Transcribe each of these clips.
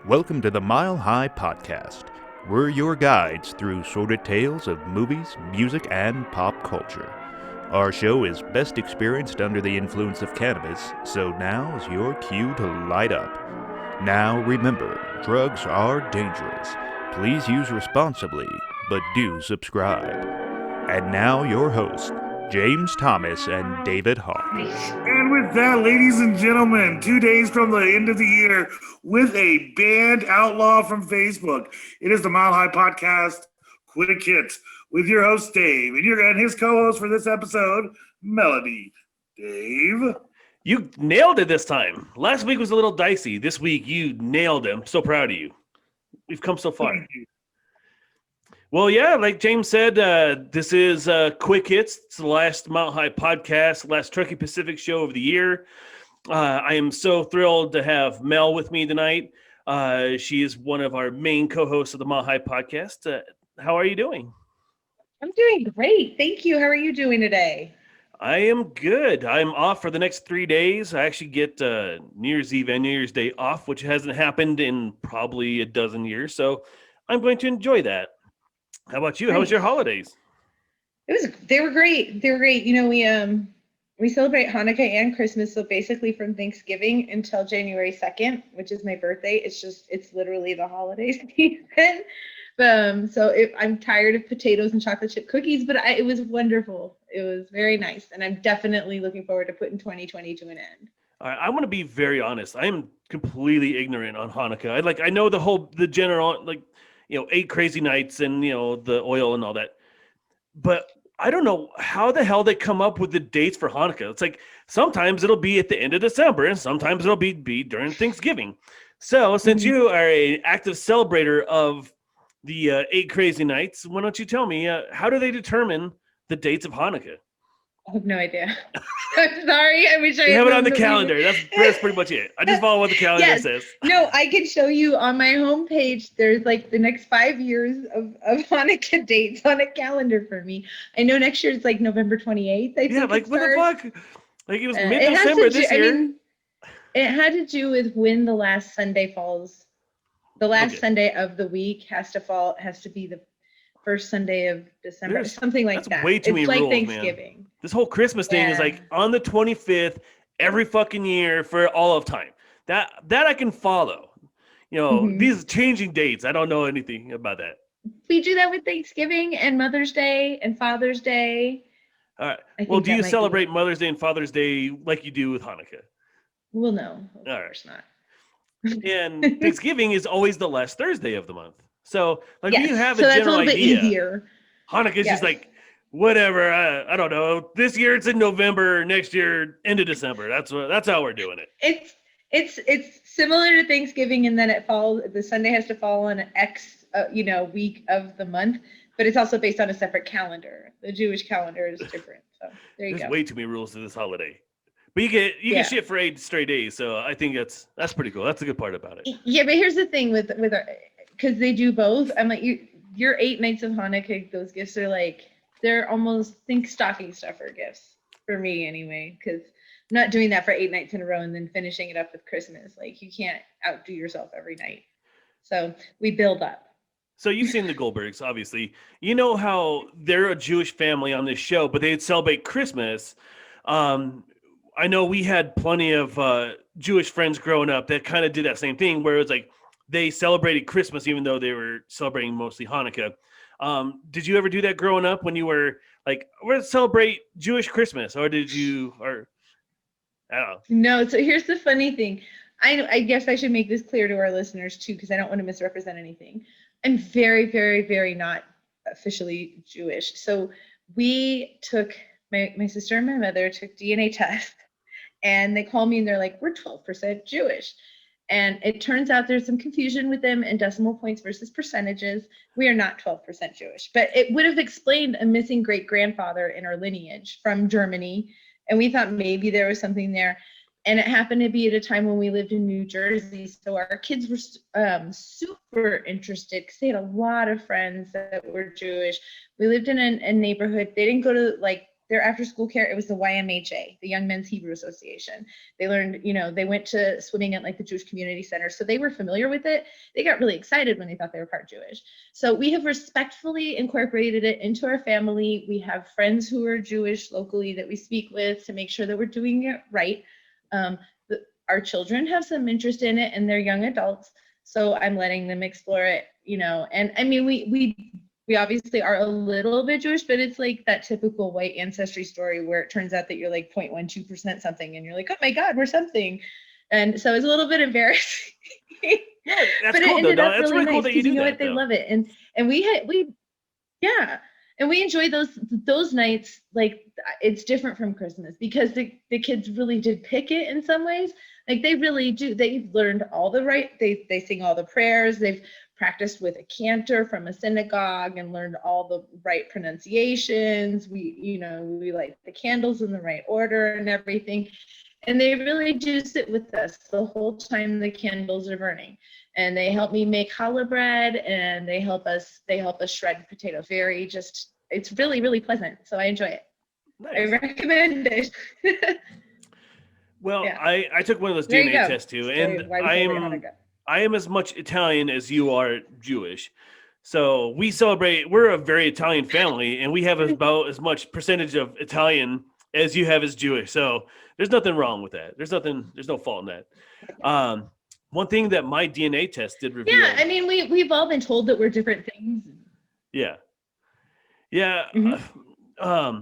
Welcome to the Mile High PotCast. We're your guides through sordid tales of movies, music, and pop culture. Our show is best experienced under the influence of cannabis, so now is your cue to light up. Now remember, drugs are dangerous. Please use responsibly, but do subscribe. And now your hosts, James Thomas and David Hawk. And with that, ladies and gentlemen, 2 days from the end of the year, with a banned outlaw from Facebook, it is the Mile High Podcast, Quick Hits, with your host Dave and his co-host for this episode, Melody. Dave, you nailed it this time. Last week was a little dicey. This week you nailed it. I'm so proud of you. We've come so far. Well, yeah, like James said, this is Quick Hits. It's the last Mile High Podcast, last Truckee Pacific show of the year. I am so thrilled to have Mel with me tonight. She is one of our main co-hosts of the Mile High Podcast. How are you doing? I'm doing great. Thank you. How are you doing today? I am good. I'm off for the next 3 days. I actually get New Year's Eve and New Year's Day off, which hasn't happened in probably a dozen years. So I'm going to enjoy that. How about you? How was your holidays? They were great. They were great. You know, we celebrate Hanukkah and Christmas. So basically from Thanksgiving until January 2nd, which is my birthday, it's literally the holiday season. I'm tired of potatoes and chocolate chip cookies, but it was wonderful. It was very nice. And I'm definitely looking forward to putting 2020 to an end. I want to be very honest. I am completely ignorant on Hanukkah. I know the general, 8 crazy nights and, the oil and all that. But I don't know how the hell they come up with the dates for Hanukkah. It's like sometimes it'll be at the end of December and sometimes it'll be during Thanksgiving. So since you are an active celebrator of the 8 crazy nights, why don't you tell me, how do they determine the dates of Hanukkah? I have no idea. I'm sorry. I wish I have it on the calendar. That's pretty much it. I just follow what the calendar says. No, I can show you on my homepage. There's the next 5 years of Hanukkah dates on a calendar for me. I know next year it's November 28th. I think what the fuck? It was mid-December this year. I mean, it had to do with when the last Sunday falls. The last Sunday of the week has to be the first Sunday of December, something like that. That's way too many rules, Thanksgiving. Man. This whole Christmas thing is on the 25th every fucking year for all of time. That I can follow. These changing dates, I don't know anything about that. We do that with Thanksgiving and Mother's Day and Father's Day. All right. Well, do you celebrate Mother's Day and Father's Day like you do with Hanukkah? Well, no, of course not. And Thanksgiving is always the last Thursday of the month. So, you have a general idea. So that's a little bit easier. Hanukkah's just whatever. I don't know. This year it's in November. Next year, end of December. That's how we're doing it. It's similar to Thanksgiving, and then the Sunday has to fall on an X, week of the month. But it's also based on a separate calendar. The Jewish calendar is different. So there you go. There's way too many rules to this holiday. But you get shit for 8 straight days. So I think that's pretty cool. That's the good part about it. Yeah, but here's the thing with because they do both. I'm like, your 8 nights of Hanukkah, those gifts are they're almost stocking stuffer gifts for me anyway, because I'm not doing that for 8 nights in a row and then finishing it up with Christmas. You can't outdo yourself every night. So we build up. So you've seen the Goldbergs, obviously. You know how they're a Jewish family on this show, but they'd celebrate Christmas. I know we had plenty of Jewish friends growing up that kind of did that same thing, where it was they celebrated Christmas even though they were celebrating mostly Hanukkah. Did you ever do that growing up when you were we're going to celebrate Jewish Christmas? Or did you, I don't know. No, so here's the funny thing. I guess I should make this clear to our listeners too, because I don't want to misrepresent anything. I'm very, very, very not officially Jewish. So we took, my sister and my mother took DNA tests, and they called me and they're like, we're 12% Jewish. And it turns out there's some confusion with them and decimal points versus percentages. We are not 12% Jewish, but it would have explained a missing great grandfather in our lineage from Germany. And we thought maybe there was something there. And it happened to be at a time when we lived in New Jersey. So our kids were super interested because they had a lot of friends that were Jewish. We lived in a neighborhood. They didn't go to their after school care, it was the YMHA, the Young Men's Hebrew Association. They learned, they went to swimming at like the Jewish Community Center. So they were familiar with it. They got really excited when they thought they were part Jewish. So we have respectfully incorporated it into our family. We have friends who are Jewish locally that we speak with to make sure that we're doing it right. Our children have some interest in it and they're young adults. So I'm letting them explore it, and I mean, we obviously are a little bit Jewish, but it's like that typical white ancestry story where it turns out that you're like 0.12% something and you're like, oh my God, we're something. And so it's a little bit embarrassing. Yeah, that's but cool. it ended up That's really nice cool that you do that. They love it. And we enjoy those nights. Like, it's different from Christmas because the kids really did pick it in some ways. Like, they really do. They've learned all the right. They sing all the prayers. They've practiced with a cantor from a synagogue and learned all the right pronunciations. We light the candles in the right order and everything. And they really do sit with us the whole time the candles are burning. And they help me make challah bread, and they help us shred potato. It's really, really pleasant. So I enjoy it. Nice. I recommend it. Well, Yeah. I took one of those There you DNA go. tests too, So and why we celebrate Hanukkah. I am as much Italian as you are Jewish. So we're a very Italian family, and we have about as much percentage of Italian as you have as Jewish. So there's nothing wrong with that. There's no fault in that. One thing that my DNA test did reveal. Yeah, I mean, we've all been told that we're different things. Yeah. Mm-hmm.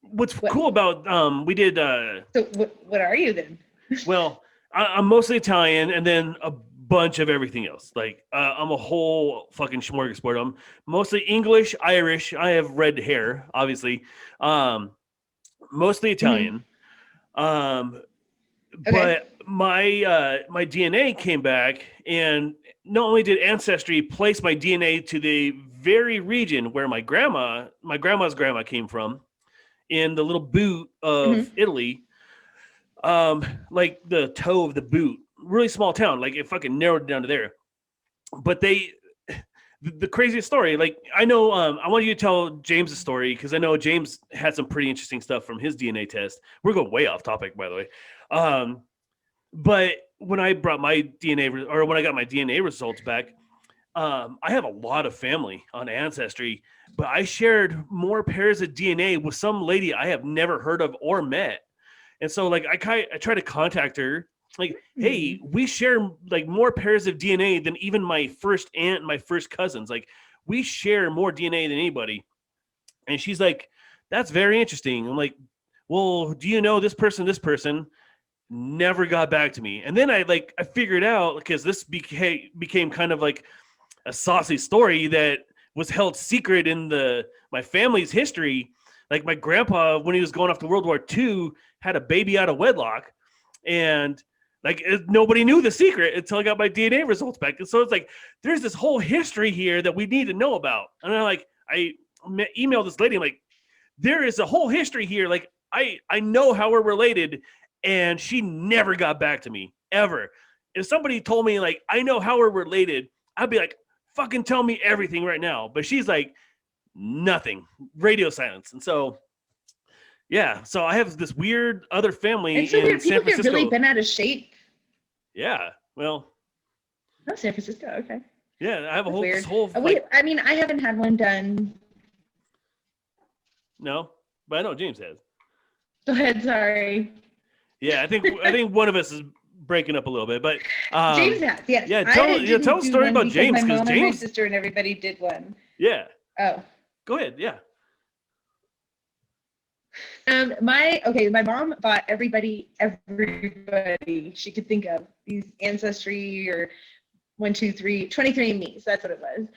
What's cool about we did. So what are you then? Well, I'm mostly Italian, and then a bunch of everything else. Like I'm a whole fucking smorgasbord. I'm mostly English, Irish. I have red hair, obviously. Mostly Italian. Okay. But my DNA came back, and not only did Ancestry place my DNA to the very region where my grandma's grandma came from, in the little boot of Italy, like the toe of the boot, really small town, like it fucking narrowed down to there. But the craziest story, like I know, I want you to tell James' story because I know James had some pretty interesting stuff from his DNA test. We're going way off topic, by the way. But when I brought my DNA, or when I got my DNA results back, I have a lot of family on Ancestry, but I shared more pairs of DNA with some lady I have never heard of or met. And so like I try to contact her, like, hey, we share like more pairs of DNA than even my first aunt and my first cousins. Like, we share more DNA than anybody. And she's like, that's very interesting. I'm like, well, do you know this person? This person never got back to me. And then I figured out, because this became kind of like a saucy story that was held secret in my family's history. Like, my grandpa, when he was going off to World War II, had a baby out of wedlock, and like nobody knew the secret until I got my DNA results back. And so it's like, there's this whole history here that we need to know about. And I emailed this lady. I'm like, there is a whole history here. Like, I know how we're related, and she never got back to me ever. If somebody told me like, I know how we're related, I'd be like, fucking tell me everything right now. But she's like, nothing, radio silence. And so, yeah, so I have this weird other family in San Francisco. People get really bent out of shape. Yeah, well. Oh, San Francisco, okay. Yeah, I have a whole. Weird. This whole I mean, I haven't had one done. No, but I know James has. Go ahead, sorry. Yeah, I think one of us is breaking up a little bit, but James has, yes. Yeah, tell a story about James, because James, my sister and everybody did one. Yeah. Oh. Go ahead. Yeah. My mom bought everybody she could think of, these Ancestry or 23andMe. So that's what it was.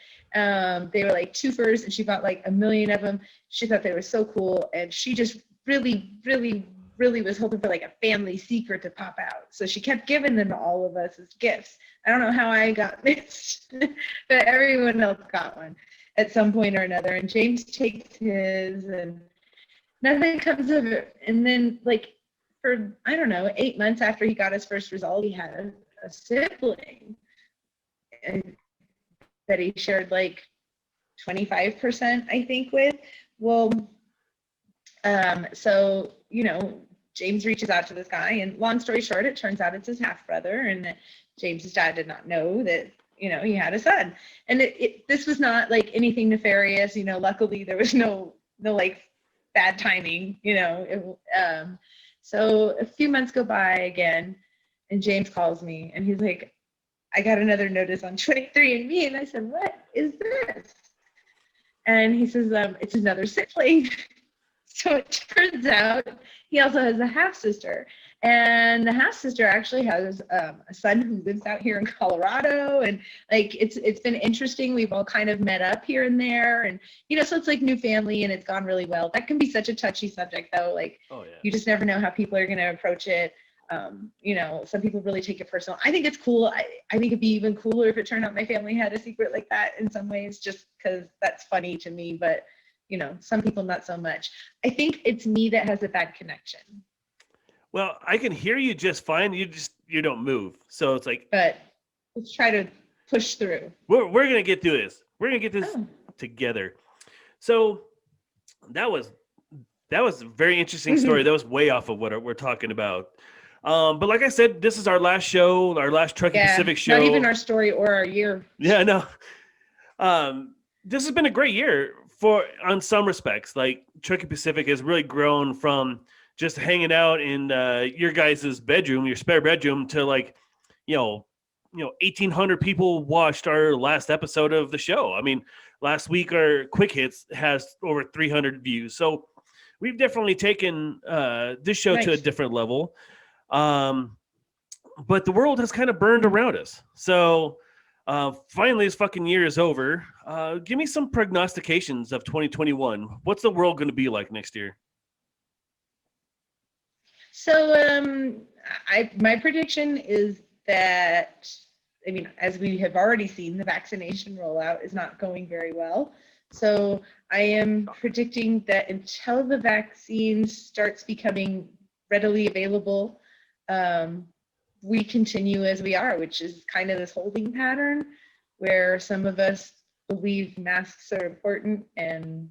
They were like twofers, and she bought like 1 million of them. She thought they were so cool, and she just really, really, really was hoping for like a family secret to pop out. So she kept giving them to all of us as gifts. I don't know how I got missed, but everyone else got one at some point or another. And James takes his, and nothing comes of it. And then, like, for, I don't know, 8 months after he got his first result, he had a sibling that he shared like 25%, I think, with. Well, So, James reaches out to this guy, and long story short, it turns out it's his half brother, and that James's dad did not know that, he had a son. And this was not like anything nefarious, luckily there was no like bad timing, so a few months go by again, and James calls me, and he's like, I got another notice on 23andMe, and I said, what is this? And he says, it's another sibling. So it turns out he also has a half sister, and the half sister actually has a son who lives out here in Colorado, and like it's been interesting. We've all kind of met up here and there, and so it's like new family, and it's gone really well. That can be such a touchy subject, though. Like, you just never know how people are going to approach it. Some people really take it personal. I think it's cool. I think it'd be even cooler if it turned out my family had a secret like that in some ways, just because that's funny to me. But some people not so much. I think it's me that has a bad connection. Well, I can hear you just fine. You don't move. So it's like, but let's try to push through. We're going to get through this. We're going to get this together. So that was a very interesting story. That was way off of what we're talking about. But like I said, this is our last show, our last Truckee Pacific show. Not even our story or our year. Yeah, no. This has been a great year on some respects. Like, Truckee Pacific has really grown from just hanging out in your guys' bedroom, your spare bedroom, to 1,800 people watched our last episode of the show. I mean, last week our Quick Hits has over 300 views. So we've definitely taken this show to a different level. But the world has kind of burned around us. So finally, this fucking year is over. Give me some prognostications of 2021. What's the world going to be like next year? So my prediction is that, as we have already seen, the vaccination rollout is not going very well. So I am predicting that until the vaccine starts becoming readily available, we continue as we are, which is kind of this holding pattern where some of us believe masks are important and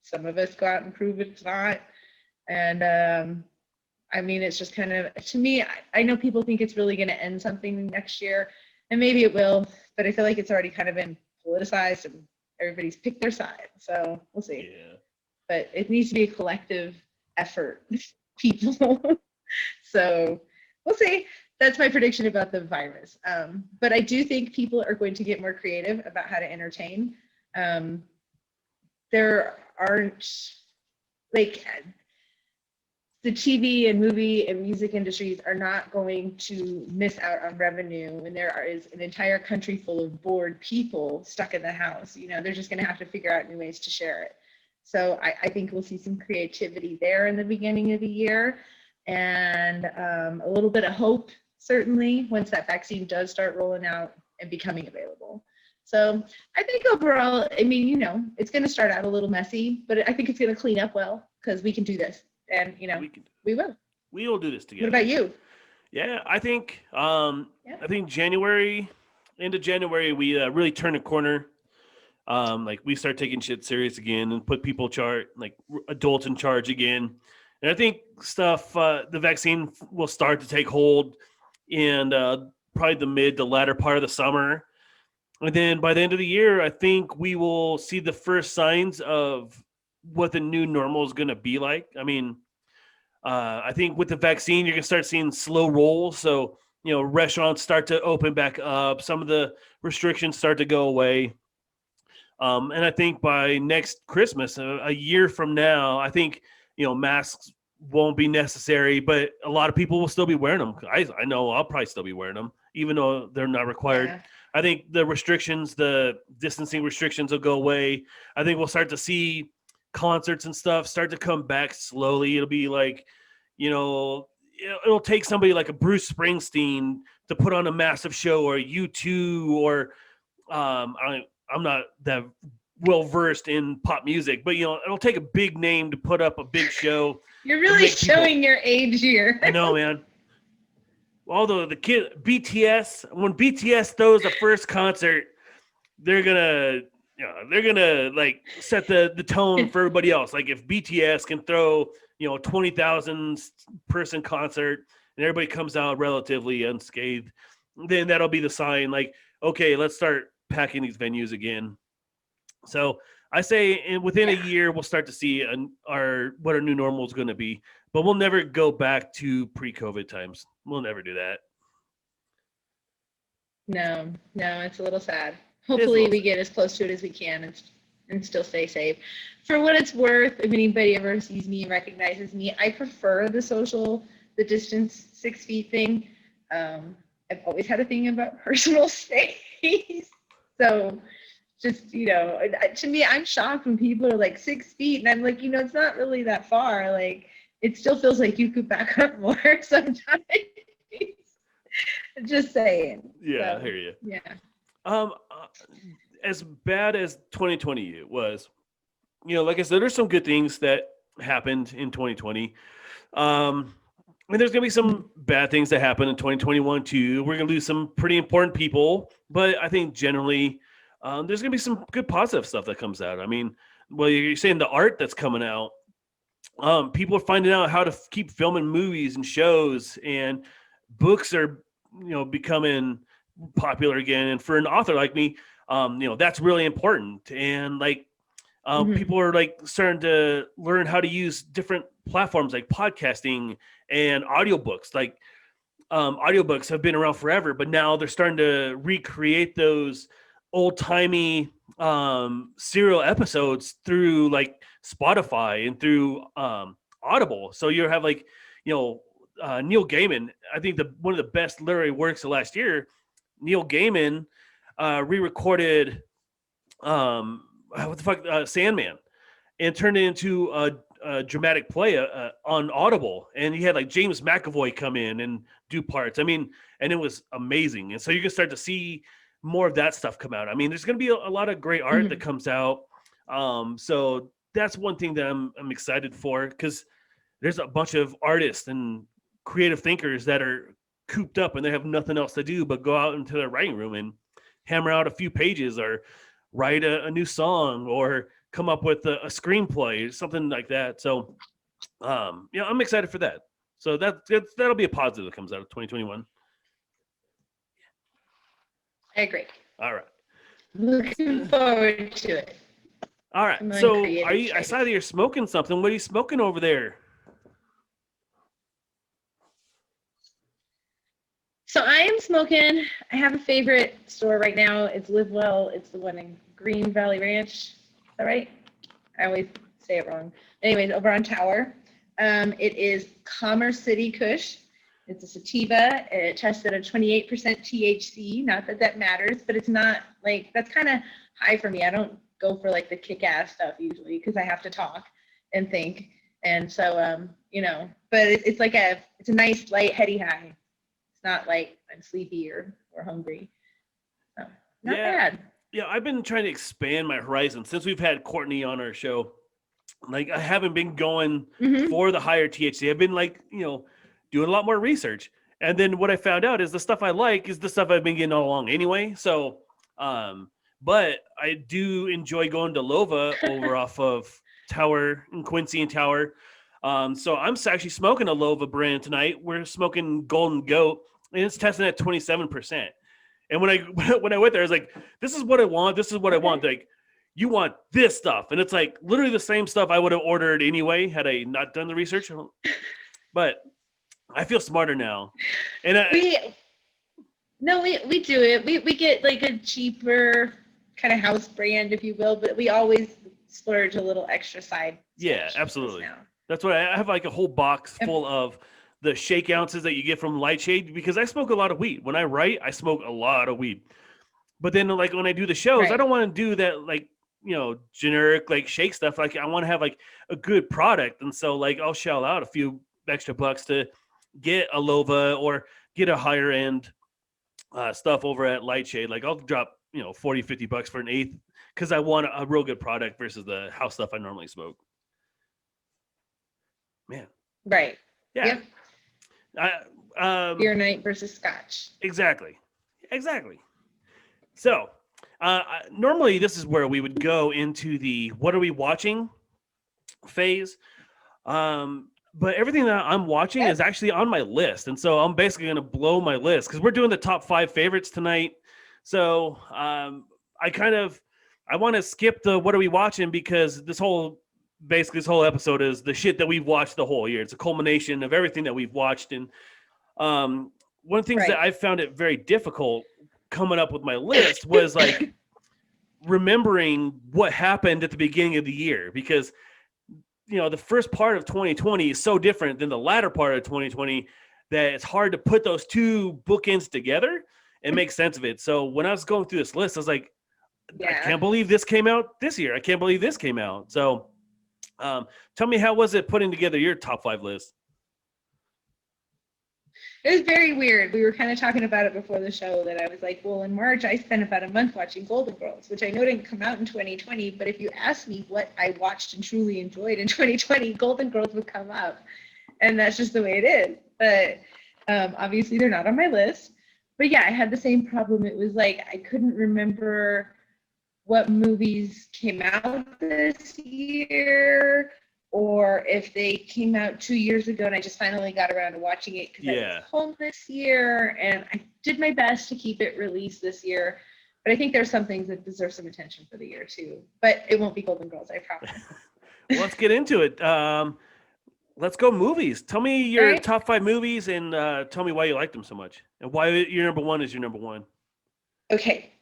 some of us go out and prove it's not. And it's just kind of, to me, I know people think it's really going to end something next year, and maybe it will, but I feel like it's already kind of been politicized and everybody's picked their side. So we'll see. Yeah. But it needs to be a collective effort, people. So we'll see. That's my prediction about the virus. But I do think people are going to get more creative about how to entertain. There aren't, like, the TV and movie and music industries are not going to miss out on revenue when there is an entire country full of bored people stuck in the house. They're just going to have to figure out new ways to share it. So I think we'll see some creativity there in the beginning of the year, and a little bit of hope, certainly, once that vaccine does start rolling out and becoming available. So I think overall, it's going to start out a little messy, but I think it's going to clean up well because we can do this. And we will. We will do this together. What about you? Yeah, I think January, end of January, we really turn a corner. We start taking shit serious again and put people adults in charge again. And I think the vaccine will start to take hold in probably the mid to latter part of the summer. And then by the end of the year, I think we will see the first signs of what the new normal is going to be like. I think with the vaccine, you're going to start seeing slow rolls. So, restaurants start to open back up. Some of the restrictions start to go away. And I think by next Christmas, a year from now, I think, masks won't be necessary, but a lot of people will still be wearing them. I know I'll probably still be wearing them, even though they're not required. Yeah. I think the distancing restrictions will go away. I think we'll start to see concerts and stuff start to come back slowly. It'll be like, it'll take somebody like a Bruce Springsteen to put on a massive show, or U2, or I'm not that well versed in pop music, but it'll take a big name to put up a big show. You're really showing your age here. I know, man. Although the kid BTS, when BTS throws the first concert, they're gonna they're gonna like set the tone for everybody else. Like if BTS can throw 20,000 person concert and everybody comes out relatively unscathed, then that'll be the sign. Like, okay, let's start packing these venues again. So I say within a year we'll start to see what our new normal is going to be, but we'll never go back to pre-COVID times. We'll never do that. No, it's a little sad. Hopefully we get as close to it as we can and still stay safe. For what it's worth, if anybody ever sees me and recognizes me, I prefer the distance 6 feet thing. I've always had a thing about personal space. So just, to me, I'm shocked when people are like 6 feet and I'm like, it's not really that far. Like, it still feels like you could back up more sometimes. Just saying. Yeah, So, I hear you. Yeah. As bad as 2020 was, like I said, there's some good things that happened in 2020. And there's going to be some bad things that happen in 2021 too. We're going to lose some pretty important people, but I think generally there's going to be some good positive stuff that comes out. I mean, well, you're saying the art that's coming out. People are finding out how to keep filming movies and shows, and books are, becoming popular again. And for an author like me, that's really important. And like, people are like starting to learn how to use different platforms like podcasting and audiobooks. Like, audiobooks have been around forever, but now they're starting to recreate those old timey serial episodes through like Spotify and through Audible. So you have like, Neil Gaiman. I think one of the best literary works of last year. Neil Gaiman re-recorded Sandman and turned it into a dramatic play on Audible, and he had like James McAvoy come in and do parts. I mean, and it was amazing. And so you can start to see more of that stuff come out. I mean, there's going to be a lot of great art that comes out. So that's one thing that I'm excited for, because there's a bunch of artists and creative thinkers that are cooped up and they have nothing else to do but go out into their writing room and hammer out a few pages or write a new song or come up with a screenplay, something like that. So, I'm excited for that. So that'll be a positive that comes out of 2021. I agree. All right. Looking forward to it. All right. So I saw that you're smoking something. What are you smoking over there? So I am smoking. I have a favorite store right now. It's Live Well. It's the one in Green Valley Ranch. Is that right? I always say it wrong. Anyways, over on Tower. It is Commerce City Kush. It's a sativa. It tested at 28% THC. Not that that matters, but it's not like, that's kind of high for me. I don't go for like the kick-ass stuff usually because I have to talk and think. And so, but it's like it's a nice light heady high. It's not like I'm sleepy or hungry. So not bad. Yeah, I've been trying to expand my horizon since we've had Courtney on our show. Like, I haven't been going for the higher THC. I've been like, doing a lot more research. And then what I found out is the stuff I like is the stuff I've been getting all along anyway. So, but I do enjoy going to Lova over off of Tower and Quincy and Tower. So I'm actually smoking a Lova brand tonight. We're smoking Golden Goat, and it's testing at 27%. And when I went there, I was like, this is what I want. This is what I want. Like, you want this stuff. And it's like literally the same stuff I would have ordered anyway had I not done the research. But I feel smarter now. And we do it. We get like a cheaper kind of house brand, if you will, but we always splurge a little extra side. Yeah, absolutely. Now. That's why I have like a whole box full of the shake ounces that you get from Lightshade, because I smoke a lot of weed. When I write, I smoke a lot of weed. But then like when I do the shows, right, I don't want to do that like, generic like shake stuff. Like I want to have like a good product. And so like I'll shell out a few extra bucks to get a Lova or get a higher end stuff over at Lightshade. Like I'll drop, $40-$50 for an eighth because I want a real good product versus the house stuff I normally smoke. Man. Right. Yeah. Yep. Beer night versus scotch. Exactly. So Normally, this is where we would go into the what are we watching phase. But everything that I'm watching is actually on my list. And so I'm basically going to blow my list because we're doing the top 5 favorites tonight. So I want to skip the what are we watching because this whole episode is the shit that we've watched the whole year. It's a culmination of everything that we've watched. And one of the things that I found it very difficult coming up with my list was like remembering what happened at the beginning of the year because the first part of 2020 is so different than the latter part of 2020 that it's hard to put those two bookends together and make sense of it. So when I was going through this list, I was like, I can't believe this came out this year. I can't believe this came out. So tell me, how was it putting together your top 5 list? It was very weird. We were kind of talking about it before the show that I was like, well, in March, I spent about a month watching Golden Girls, which I know didn't come out in 2020. But if you asked me what I watched and truly enjoyed in 2020, Golden Girls would come up. And that's just the way it is. But obviously, they're not on my list. But yeah, I had the same problem. It was like I couldn't remember what movies came out this year, or if they came out 2 years ago and I just finally got around to watching it because I was home this year, and I did my best to keep it released this year. But I think there's some things that deserve some attention for the year too. But it won't be Golden Girls, I promise. Well, let's get into it. Let's go movies. Tell me your top 5 movies and tell me why you like them so much and why your number one is your number one. Okay.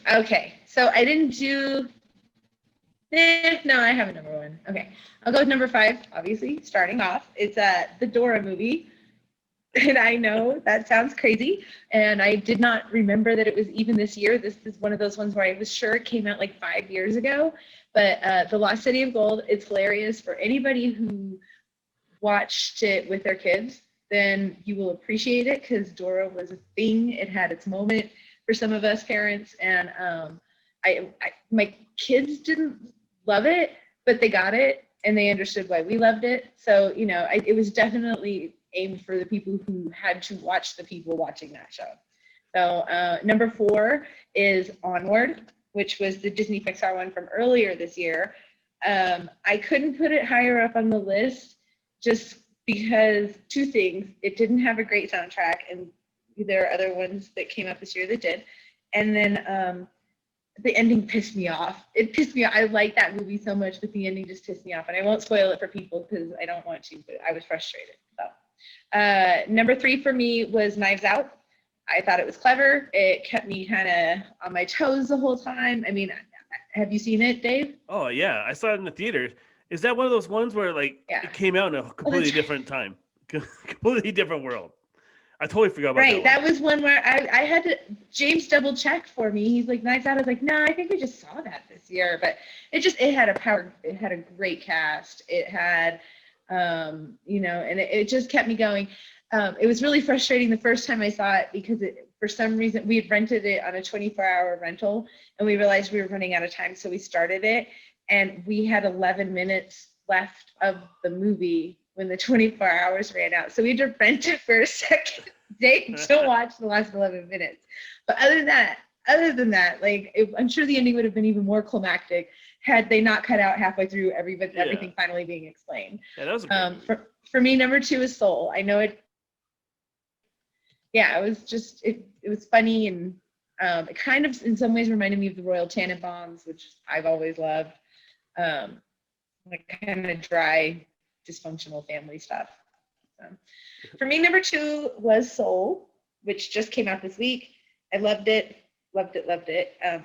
Okay. So I didn't do... no, I have a number one. Okay. I'll go with number 5, obviously, starting off. It's the Dora movie. And I know that sounds crazy. And I did not remember that it was even this year. This is one of those ones where I was sure it came out like 5 years ago. But The Lost City of Gold, it's hilarious. For anybody who watched it with their kids, then you will appreciate it because Dora was a thing. It had its moment for some of us parents. And my kids didn't love it, but they got it and they understood why we loved it. So, it was definitely aimed for the people who had to watch the people watching that show. So number 4 is Onward, which was the Disney Pixar one from earlier this year. I couldn't put it higher up on the list just because 2 things. It didn't have a great soundtrack, and there are other ones that came out this year that did. And then the ending pissed me off. It pissed me off. I like that movie so much, but the ending just pissed me off. And I won't spoil it for people because I don't want to, but I was frustrated. So number 3 for me was Knives Out. I thought it was clever. It kept me kind of on my toes the whole time. I mean, have you seen it, Dave? Oh, yeah. I saw it in the theater. Is that one of those ones where, like, it came out in a completely different time? Completely different world. I totally forgot about that one. That was one where I had to, James double checked for me. He's like, Knives Out. I was like, no, I think we just saw that this year. But it had a great cast. It had, and it just kept me going. It was really frustrating the first time I saw it because for some reason we had rented it on a 24-hour rental and we realized we were running out of time. So we started it and we had 11 minutes left of the movie when the 24 hours ran out. So we had to rent it for a second day to watch the last 11 minutes. But other than that, I'm sure the ending would have been even more climactic had they not cut out halfway through everything finally being explained. Yeah, that was a great for me, number 2 is Soul. I know it. Yeah, it was just, it was funny and it kind of in some ways reminded me of the Royal Tenenbaums, which I've always loved. Like kind of dry, dysfunctional family stuff. So, for me, number 2 was Soul, which just came out this week. I loved it.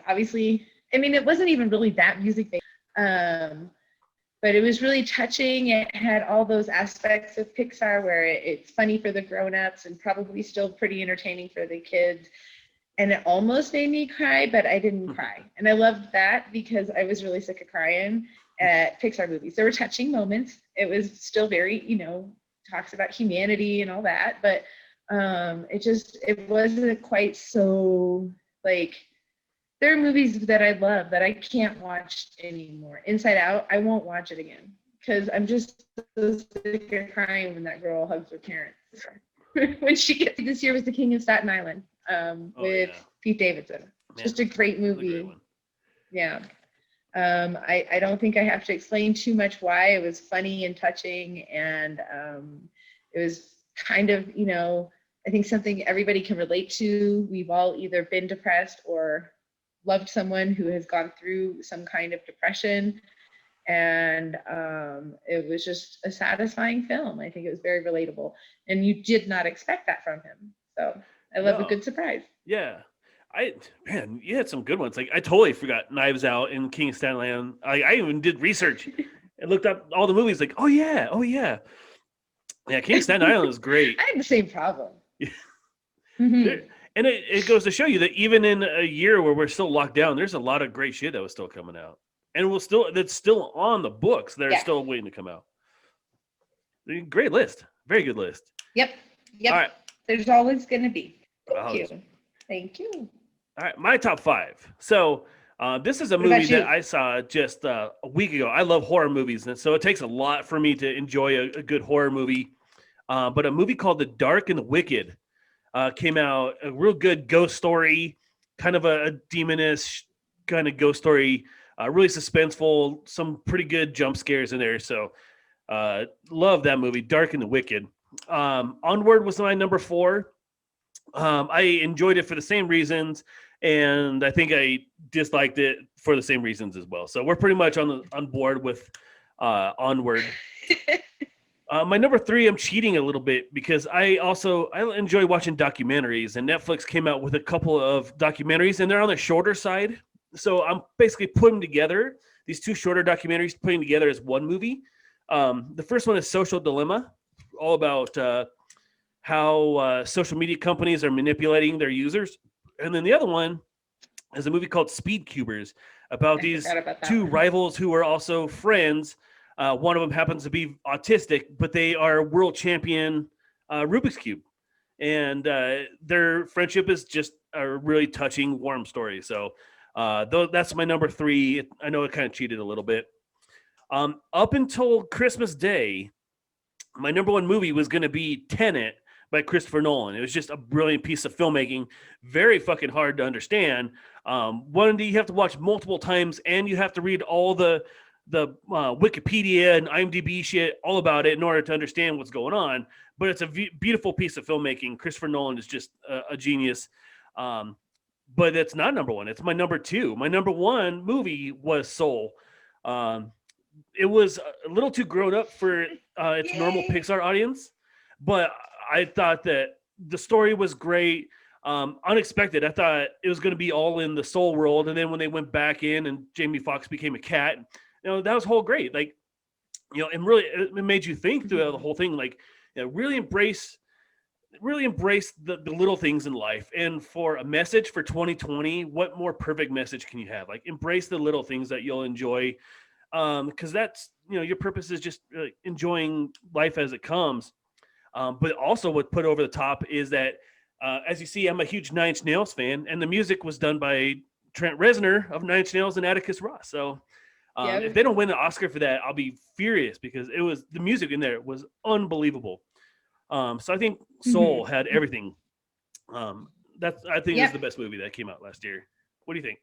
Obviously, I mean, it wasn't even really that music-based, but it was really touching. It had all those aspects of Pixar where it's funny for the grown-ups and probably still pretty entertaining for the kids. And it almost made me cry, but I didn't cry. And I loved that because I was really sick of crying at Pixar movies. There were touching moments. It was still very, talks about humanity and all that, but it wasn't quite so there are movies that I love that I can't watch anymore. Inside Out, I won't watch it again because I'm just so sick of crying when that girl hugs her parents. When she gets this year was The King of Staten Island. with Pete Davidson. Just a great movie. Yeah. I don't think I have to explain too much why. It was funny and touching, and it was kind of, I think something everybody can relate to. We've all either been depressed or loved someone who has gone through some kind of depression, and it was just a satisfying film. I think it was very relatable, and you did not expect that from him. So I love a good surprise. Yeah. Man, you had some good ones. Like, I totally forgot Knives Out and King of Staten Island. I even did research and looked up all the movies. Like, oh yeah. Yeah, King of Staten Island is great. I had the same problem. And it goes to show you that even in a year where we're still locked down, there's a lot of great shit that was still coming out, and that's still on the books. They're still waiting to come out. Great list, very good list. Yep. All right. There's always going to be. Thank you. All right, my top 5. So this is a movie that I saw just a week ago. I love horror movies, and so it takes a lot for me to enjoy a good horror movie. But a movie called The Dark and the Wicked came out, a real good ghost story, kind of a demonish kind of ghost story, really suspenseful, some pretty good jump scares in there. So love that movie, Dark and the Wicked. Onward was my number 4. I enjoyed it for the same reasons, and I think I disliked it for the same reasons as well. So we're pretty much on board with Onward. My number 3, I'm cheating a little bit because I enjoy watching documentaries, and Netflix came out with a couple of documentaries, and they're on the shorter side. So I'm basically putting together these 2 shorter documentaries, putting together as one movie. The first one is Social Dilemma, all about how social media companies are manipulating their users. And then the other one is a movie called Speed Cubers, about these 2 rivals who are also friends. One of them happens to be autistic, but they are world champion Rubik's Cube. And their friendship is just a really touching, warm story. So that's my number 3. I know it kind of cheated a little bit. Up until Christmas Day, my number 1 movie was going to be Tenet by Christopher Nolan. It was just a brilliant piece of filmmaking, very fucking hard to understand. One that you have to watch multiple times, and you have to read all the Wikipedia and IMDb shit all about it in order to understand what's going on. But it's a beautiful piece of filmmaking. Christopher Nolan is just a genius. But it's not number 1. It's my number 2. My number 1 movie was Soul. It was a little too grown up for its normal Pixar audience, but I thought that the story was great. Unexpected. I thought it was going to be all in the soul world, and then when they went back in and Jamie Foxx became a cat, that was whole great. Like, and really it made you think throughout the whole thing. Like, really embrace the little things in life. And for a message for 2020, what more perfect message can you have? Like, embrace the little things that you'll enjoy, because that's your purpose is just enjoying life as it comes. But also what put over the top is that, as you see, I'm a huge Nine Inch Nails fan, and the music was done by Trent Reznor of Nine Inch Nails and Atticus Ross. So if they don't win an Oscar for that, I'll be furious, because the music in there was unbelievable. So I think Soul had everything. I think is the best movie that came out last year. What do you think?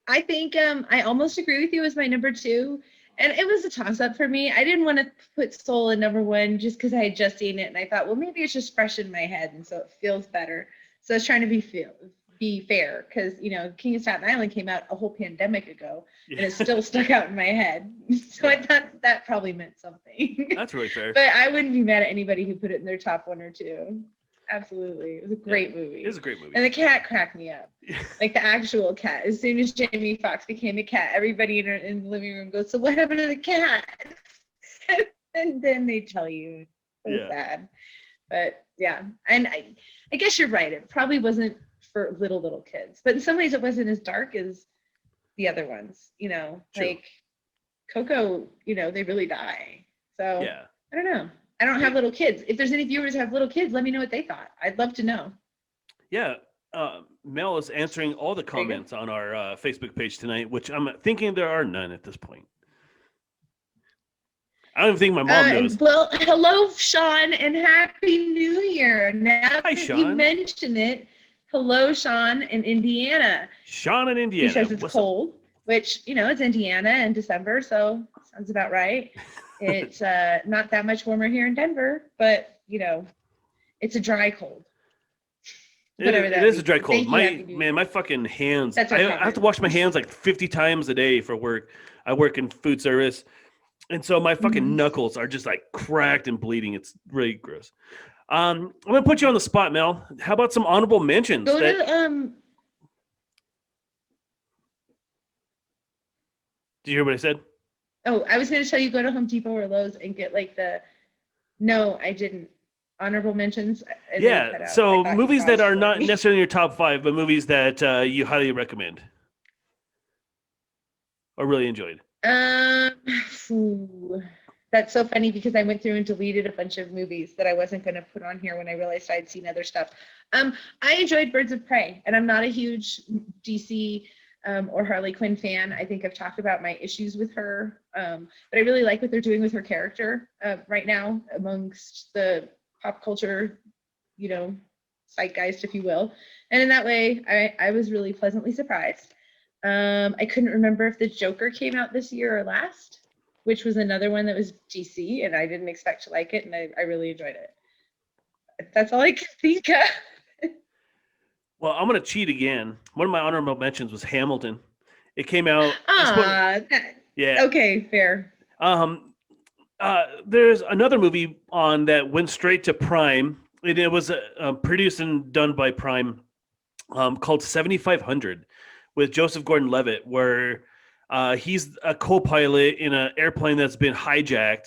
I think I almost agree with you as my number 2. And it was a toss-up for me. I didn't want to put Soul in number 1 just because I had just seen it, and I thought, well, maybe it's just fresh in my head, and so it feels better. So I was trying to be fair, because King of Staten Island came out a whole pandemic ago, and it's still stuck out in my head. So I thought that probably meant something. That's really fair. But I wouldn't be mad at anybody who put it in their top 1 or 2. Absolutely. It was a great movie. It is a great movie. And the cat cracked me up. Like, the actual cat. As soon as Jamie Foxx became a cat, everybody in the living room goes, so what happened to the cat? And then they tell you. So sad. But yeah. And I guess you're right. It probably wasn't for little kids. But in some ways it wasn't as dark as the other ones. True. Like Coco, they really die. So yeah. I don't know. I don't have little kids. If there's any viewers who have little kids, let me know what they thought. I'd love to know. Yeah. Mel is answering all the comments on our Facebook page tonight, which I'm thinking there are none at this point. I don't even think my mom knows. Well, hello, Sean, and Happy New Year. Now Hi, that Sean. you mention it, hello, Sean in Indiana. Sean in Indiana. He says it's What's cold, which, it's Indiana in December, so sounds about right. It's not that much warmer here in Denver, but, it's a dry cold. It is a dry cold. My fucking hands. That's I have to wash my hands like 50 times a day for work. I work in food service. And so my fucking knuckles are just like cracked and bleeding. It's really gross. I'm going to put you on the spot, Mel. How about some honorable mentions? Go to, Did you hear what I said? Oh, I was going to tell you go to Home Depot or Lowe's and get like no, I didn't. Honorable mentions. Yeah, so movies that are not necessarily in your top 5, but movies that you highly recommend or really enjoyed. That's so funny because I went through and deleted a bunch of movies that I wasn't going to put on here when I realized I'd seen other stuff. I enjoyed Birds of Prey, and I'm not a huge DC or Harley Quinn fan. I think I've talked about my issues with her, but I really like what they're doing with her character right now amongst the pop culture, zeitgeist, if you will. And in that way, I was really pleasantly surprised. I couldn't remember if the Joker came out this year or last, which was another one that was DC, and I didn't expect to like it, and I really enjoyed it. That's all I can think of. Well, I'm going to cheat again. One of my honorable mentions was Hamilton. It came out. Yeah. Okay, fair. There's another movie on that went straight to Prime. It was produced and done by Prime, called 7500 with Joseph Gordon-Levitt, where he's a co-pilot in an airplane that's been hijacked,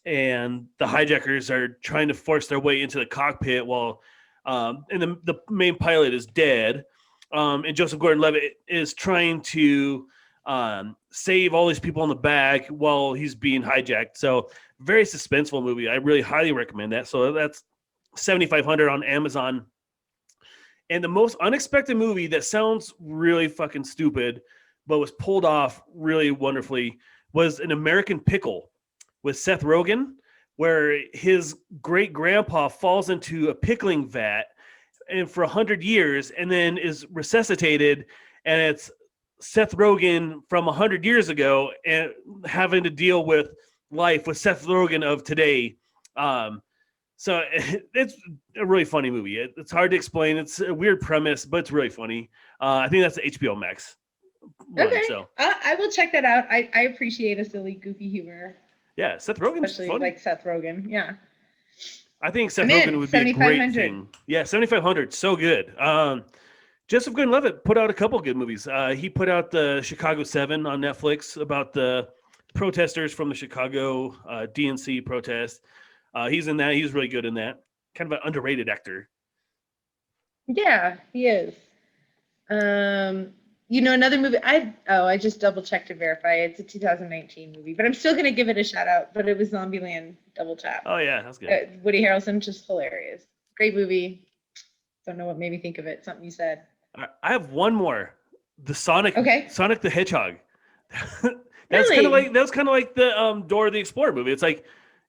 and the hijackers are trying to force their way into the cockpit while and the main pilot is dead, and Joseph Gordon-Levitt is trying to save all these people in the back while he's being hijacked. So very suspenseful movie. I really highly recommend that. So that's 7500 on Amazon. And the most unexpected movie that sounds really fucking stupid, but was pulled off really wonderfully, was An American Pickle with Seth Rogen, where his great grandpa falls into a pickling vat and for 100 years and then is resuscitated, and it's Seth Rogen from 100 years ago and having to deal with life with Seth Rogen of today. So it's a really funny movie. It's hard to explain. It's a weird premise, but it's really funny. I think that's the HBO Max one. Okay, so I will check that out. I appreciate a silly, goofy humor. Yeah, Seth Rogen's especially funny. like Seth Rogen. Yeah. I think Seth Rogen would be a great thing. Yeah, 7500, so good. Joseph Gordon-Levitt put out a couple good movies. He put out the Chicago 7 on Netflix about the protesters from the Chicago DNC protest. He's in that. He's really good in that. Kind of an underrated actor. Yeah, he is. Another movie. I just double checked to verify it's a 2019 movie, but I'm still gonna give it a shout out. But it was Zombieland Double Tap. Oh yeah, that's good. Woody Harrelson, just hilarious. Great movie. Don't know what made me think of it. Something you said. I have one more. The Sonic. Okay. Sonic the Hedgehog. That's really? That was kind of like the Dora the Explorer movie. It's like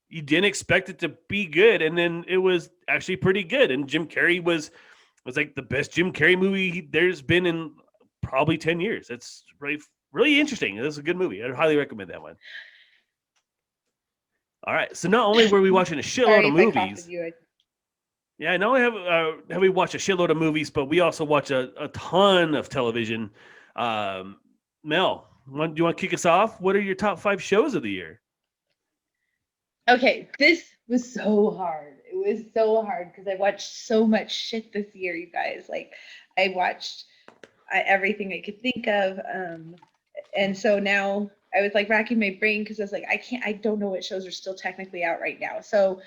you didn't expect it to be good, and then it was actually pretty good. And Jim Carrey was like the best Jim Carrey movie there's been in probably 10 years. It's really interesting. It was a good movie. I'd highly recommend that one. All right. So not only were we watching a shitload of movies. Yeah, not only have we watched a shitload of movies, but we also watch a ton of television. Mel, do you want to kick us off? What are your top 5 shows of the year? Okay, this was so hard. It was so hard because I watched so much shit this year, you guys. Like, I watched everything I could think of. And so now I was like racking my brain because I was like, I don't know what shows are still technically out right now. So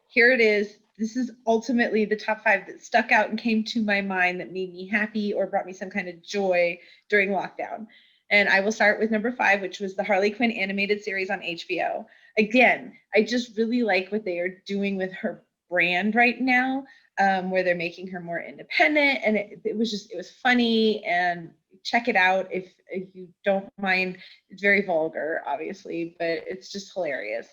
here it is. This is ultimately the top 5 that stuck out and came to my mind that made me happy or brought me some kind of joy during lockdown. And I will start with number 5, which was the Harley Quinn animated series on HBO. Again, I just really like what they are doing with her brand right now, where they're making her more independent. And it was funny and check it out if you don't mind. It's very vulgar, obviously, but it's just hilarious.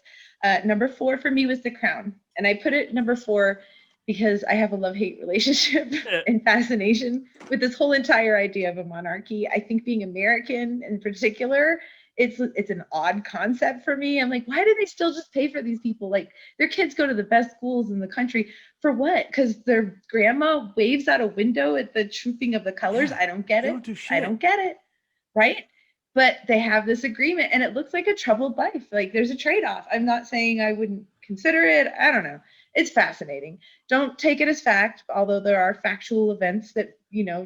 Number 4 for me was The Crown, and I put it number 4 because I have a love-hate relationship and fascination with this whole entire idea of a monarchy. I think being American in particular, it's an odd concept for me. I'm like, why do they still just pay for these people? Like, their kids go to the best schools in the country for what? Because their grandma waves out a window at the trooping of the colors. I don't get it. I don't get it. Right? But they have this agreement, and it looks like a troubled life. Like, there's a trade-off. I'm not saying I wouldn't consider it. I don't know. It's fascinating. Don't take it as fact, although there are factual events that,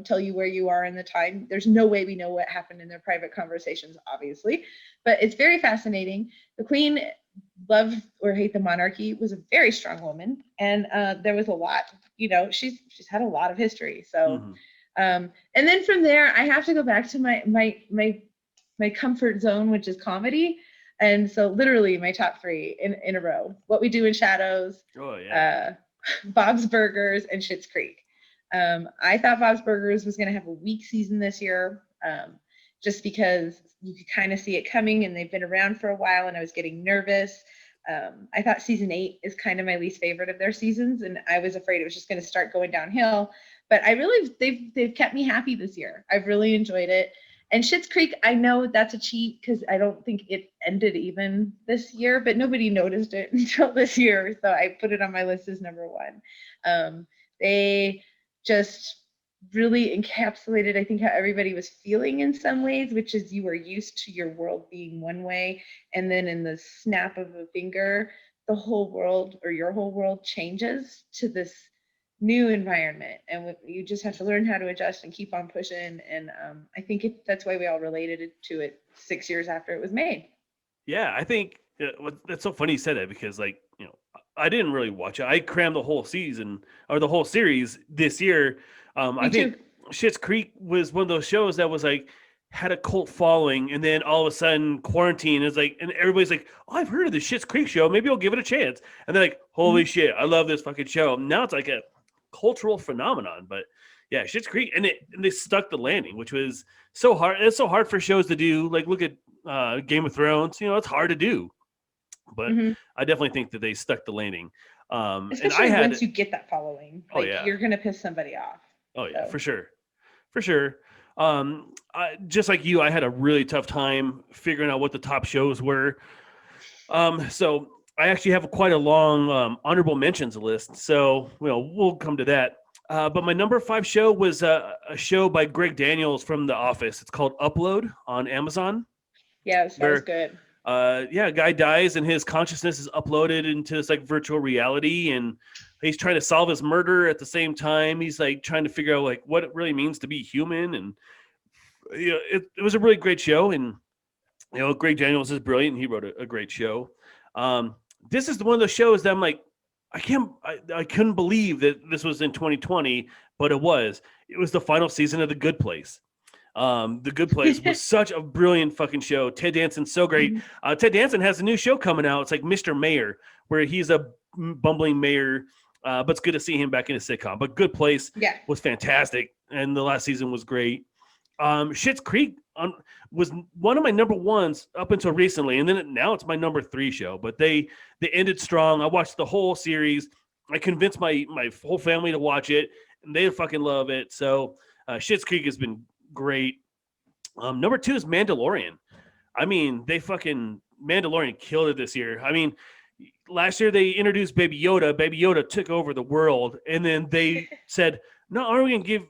tell you where you are in the time. There's no way we know what happened in their private conversations, obviously, but it's very fascinating. The Queen, love or hate the monarchy, was a very strong woman, and there was a lot, she's had a lot of history. So, and then from there, I have to go back to my comfort zone, which is comedy. And so literally my top 3 in a row: What We Do in Shadows, Bob's Burgers, and Schitt's Creek. I thought Bob's Burgers was going to have a weak season this year, just because you could kind of see it coming, and they've been around for a while, and I was getting nervous. I thought season 8 is kind of my least favorite of their seasons, and I was afraid it was just going to start going downhill. But they've kept me happy this year. I've really enjoyed it. And Schitt's Creek, I know that's a cheat because I don't think it ended even this year, but nobody noticed it until this year. So I put it on my list as number 1. They just really encapsulated, I think, how everybody was feeling in some ways, which is you were used to your world being one way. And then in the snap of a finger, the whole world or your whole world changes to this new environment, and you just have to learn how to adjust and keep on pushing. And I think that's why we all related to it 6 years after it was made. Yeah, I think that's so funny you said that, because I didn't really watch it. I crammed the whole season or the whole series this year. I think Schitt's Creek was one of those shows that was like had a cult following, and then all of a sudden quarantine is like, and everybody's like, oh, I've heard of the Schitt's Creek show, maybe I'll give it a chance. And they're like, holy shit, I love this fucking show. Now it's like a cultural phenomenon. But yeah, Schitt's Creek, and they stuck the landing, which was so hard. It's so hard for shows to do. Like, look at Game of Thrones. It's hard to do, but I definitely think that they stuck the landing. Especially and once you get that following, you're gonna piss somebody off. Oh yeah, so. for sure. Just like you, I had a really tough time figuring out what the top shows were. So I actually have quite a long honorable mentions list, so we'll come to that. But my number 5 show was a show by Greg Daniels from The Office. It's called Upload on Amazon. Yeah, that was good. A guy dies and his consciousness is uploaded into this like virtual reality, and he's trying to solve his murder at the same time. He's like trying to figure out like what it really means to be human, and it was a really great show. And Greg Daniels is brilliant. He wrote a great show. This is one of those shows that I'm like, I couldn't believe that this was in 2020, but it was the final season of The Good Place. The Good Place was such a brilliant fucking show. Ted Danson's so great. Ted Danson has a new show coming out. It's like Mr. Mayor, where he's a bumbling mayor, but it's good to see him back in a sitcom. But Good Place was fantastic, and the last season was great. Schitt's Creek was one of my number 1s up until recently, and then now it's my number 3 show. But they ended strong. I watched the whole series. I convinced my whole family to watch it, and they fucking love it. So Schitt's Creek has been great. Number 2 is Mandalorian. I mean, Mandalorian killed it this year. I mean, last year they introduced Baby Yoda. Baby Yoda took over the world, and then they said, "No, are we gonna give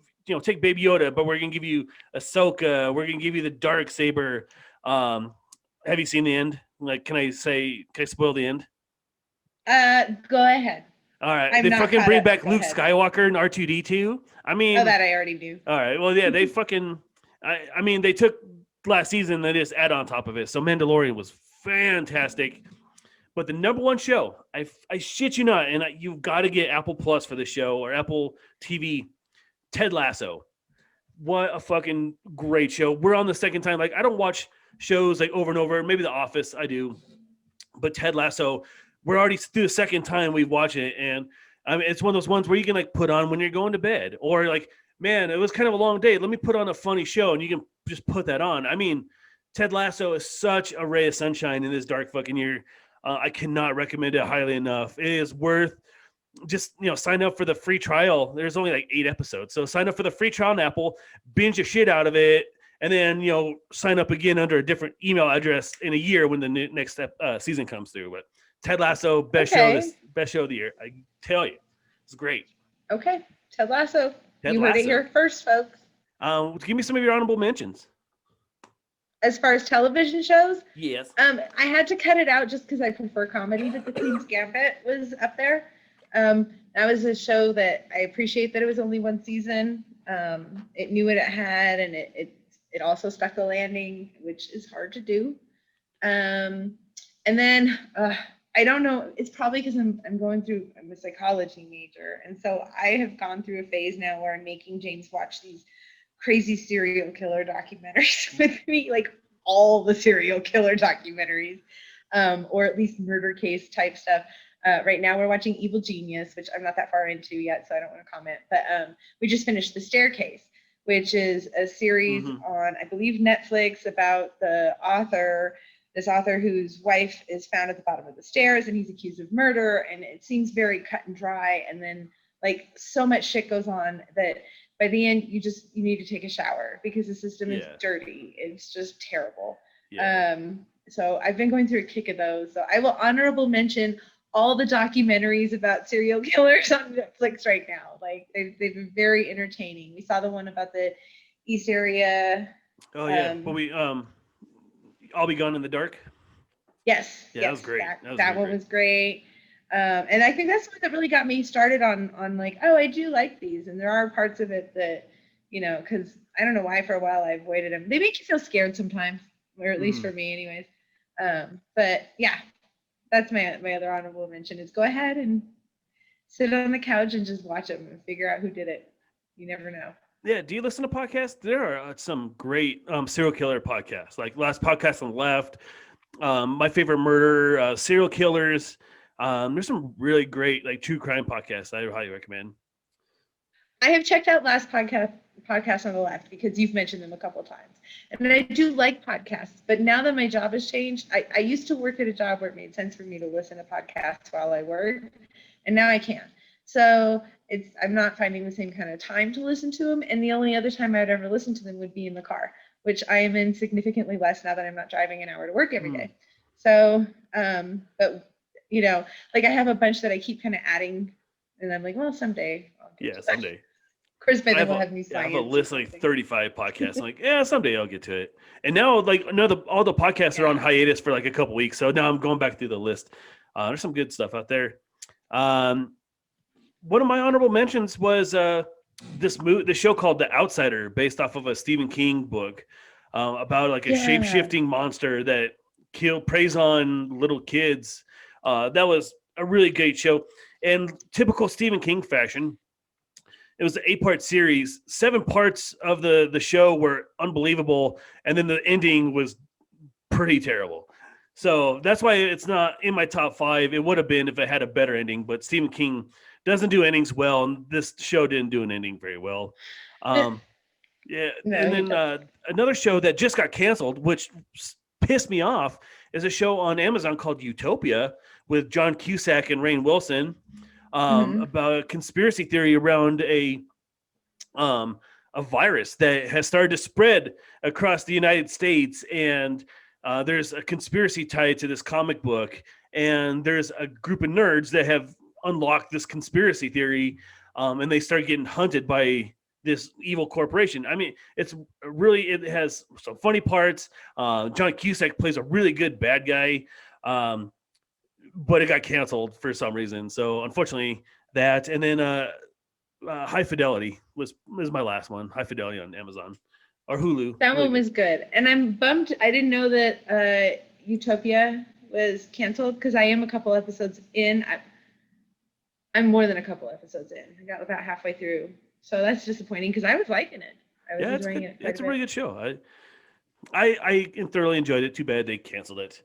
take Baby Yoda, but we're gonna give you Ahsoka. We're gonna give you the Darksaber." Have you seen the end? Like, can I spoil the end? Go ahead. All right. They fucking bring back Luke Skywalker and R2-D2. I mean, that I already knew. All right. Well, yeah, they fucking. I mean, they took last season. They just add on top of it. So Mandalorian was fantastic. But the number 1 show, I shit you not, and you've got to get Apple Plus for the show or Apple TV. Ted Lasso. What a fucking great show. We're on the second time. Like, I don't watch shows like over and over. Maybe The Office, I do. But Ted Lasso, we're already through the second time we've watched it. And I mean, it's one of those ones where you can like put on when you're going to bed, or like man, it was kind of a long day. Let me put on a funny show, and you can just put that on. I mean, Ted Lasso is such a ray of sunshine in this dark fucking year. I cannot recommend it highly enough. It is worth just, sign up for the free trial. There's only like 8 episodes. So sign up for the free trial on Apple, binge the shit out of it, and then, sign up again under a different email address in a year when the next season comes through. But Ted Lasso, best show of the year. I tell you, it's great. Okay, Ted Lasso. Ted you Lasso. Heard it here first, folks. Give me some of your honorable mentions. As far as television shows, yes. I had to cut it out just because I prefer comedy, but The Queen's Gambit was up there. That was a show that I appreciate that it was only 1 season. It knew what it had, and it also stuck the landing, which is hard to do. And then I don't know. It's probably because I'm a psychology major, and so I have gone through a phase now where I'm making James watch these crazy serial killer documentaries with me, like all the serial killer documentaries, or at least murder case type stuff. Right now we're watching Evil Genius, which I'm not that far into yet, so I don't want to comment. But we just finished The Staircase, which is a series on, I believe, Netflix about this author whose wife is found at the bottom of the stairs, and he's accused of murder, and it seems very cut and dry. And then like so much shit goes on that by the end you need to take a shower because the system is dirty. It's just terrible. So I've been going through a kick of those. So I will honorable mention all the documentaries about serial killers on Netflix right now. Like they've been very entertaining. We saw the one about the East Area. Oh yeah, but we I'll Be Gone in the Dark. Yes. Yeah, that was great. That one was great. And I think that's what that really got me started on like, oh, I do like these. And there are parts of it that, because I don't know why for a while I avoided them. They make you feel scared sometimes, or at least for me anyways. But yeah, that's my other honorable mention is go ahead and sit on the couch and just watch them and figure out who did it. You never know. Yeah. Do you listen to podcasts? There are some great serial killer podcasts, like Last Podcast on the Left, My Favorite Murder, Serial Killers. There's some really great like true crime podcasts I highly recommend. I have checked out Last Podcast on the Left because you've mentioned them a couple of times. And I do like podcasts, but now that my job has changed, I used to work at a job where it made sense for me to listen to podcasts while I worked, and now I can't. So I'm not finding the same kind of time to listen to them, and the only other time I would ever listen to them would be in the car, which I am in significantly less now that I'm not driving an hour to work every day. So, but like I have a bunch that I keep kind of adding, and I'm like, well, someday. Someday. Of course, by then we'll have new science. I have a list of like 35 podcasts. I'm like, someday I'll get to it. And now, like, all the podcasts are on hiatus for like a couple weeks. So now I'm going back through the list. There's some good stuff out there. One of my honorable mentions was this show called The Outsider, based off of a Stephen King book about like a shape-shifting monster that preys on little kids. That was a really great show. And typical Stephen King fashion, it was an 8-part series. 7 parts of the show were unbelievable, and then the ending was pretty terrible. So that's why it's not in my top 5. It would have been if it had a better ending, but Stephen King doesn't do endings well, and this show didn't do an ending very well. And then another show that just got canceled, which pissed me off, is a show on Amazon called Utopia with John Cusack and Rainn Wilson, about a conspiracy theory around a virus that has started to spread across the United States. And there's a conspiracy tied to this comic book, and there's a group of nerds that have unlocked this conspiracy theory, and they start getting hunted by this evil corporation. I mean, it has some funny parts. John Cusack plays a really good bad guy, but it got canceled for some reason. So unfortunately that, and then High Fidelity was my last one. High Fidelity on Amazon or Hulu. That one was good. And I'm bummed. I didn't know that Utopia was canceled because I am a couple episodes in. I'm more than a couple episodes in. I got about halfway through. So that's disappointing because I was liking it. I was enjoying it. It's a really good show. I thoroughly enjoyed it. Too bad they canceled it.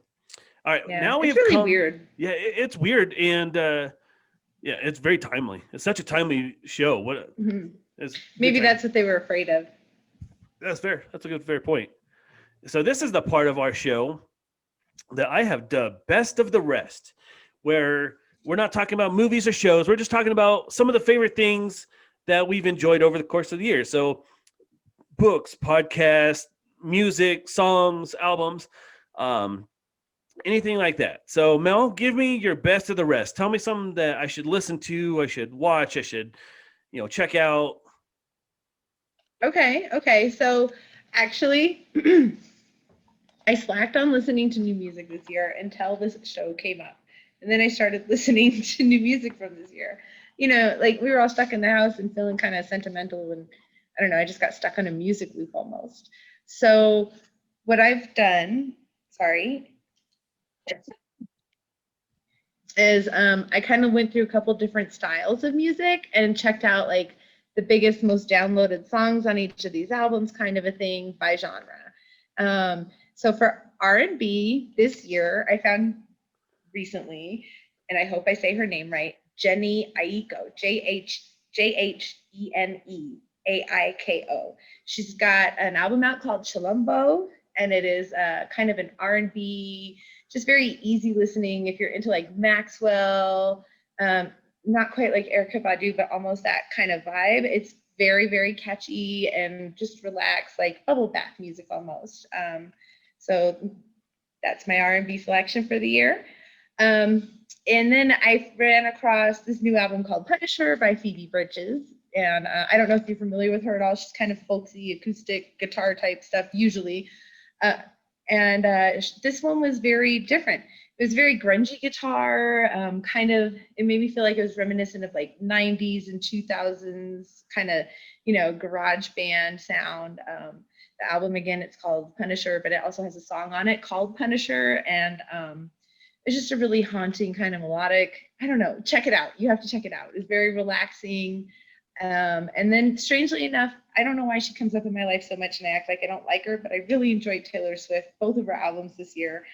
All right, now we have really weird. Yeah, it's weird, and it's very timely. It's such a timely show. It's Maybe good time. that's what they were afraid of. That's fair. That's a good, fair point. So this is the part of our show that I have dubbed Best of the Rest, where we're not talking about movies or shows. We're just talking about some of the favorite things that we've enjoyed over the course of the year. So books, podcasts, music, songs, albums, um, anything like that. So Mel, give me your best of the rest. Tell me something that I should listen to, I should watch, I should, check out. Okay. So actually, I slacked on listening to new music this year until this show came up. And then I started listening to new music from this year. Like we were all stuck in the house and feeling kind of sentimental. And I don't know, I just got stuck on a music loop almost. So what I've done, is I kind of went through a couple different styles of music and checked out like the biggest, most downloaded songs on each of these albums, kind of a thing by genre. So for R&B this year, I found recently, and I hope I say her name right, Jenny Aiko, Jheneaiko. She's got an album out called Chilumbo, and it is kind of an R&B, just very easy listening. If you're into like Maxwell, not quite like Erykah Badu, but almost that kind of vibe. It's very, very catchy and just relaxed, like bubble bath music almost. So that's my R&B selection for the year. And then I ran across this new album called Punisher by Phoebe Bridges. And I don't know if you're familiar with her at all. She's kind of folksy, acoustic guitar type stuff usually. And this one was very different. It was very grungy guitar, it made me feel like it was reminiscent of like 90s and 2000s kind of, garage band sound. The album, again, it's called Punisher, but it also has a song on it called Punisher. And it's just a really haunting kind of melodic, I don't know, check it out. You have to check it out. It's very relaxing. And then strangely enough, I don't know why she comes up in my life so much and I act like I don't like her, but I really enjoyed Taylor Swift, both of her albums this year,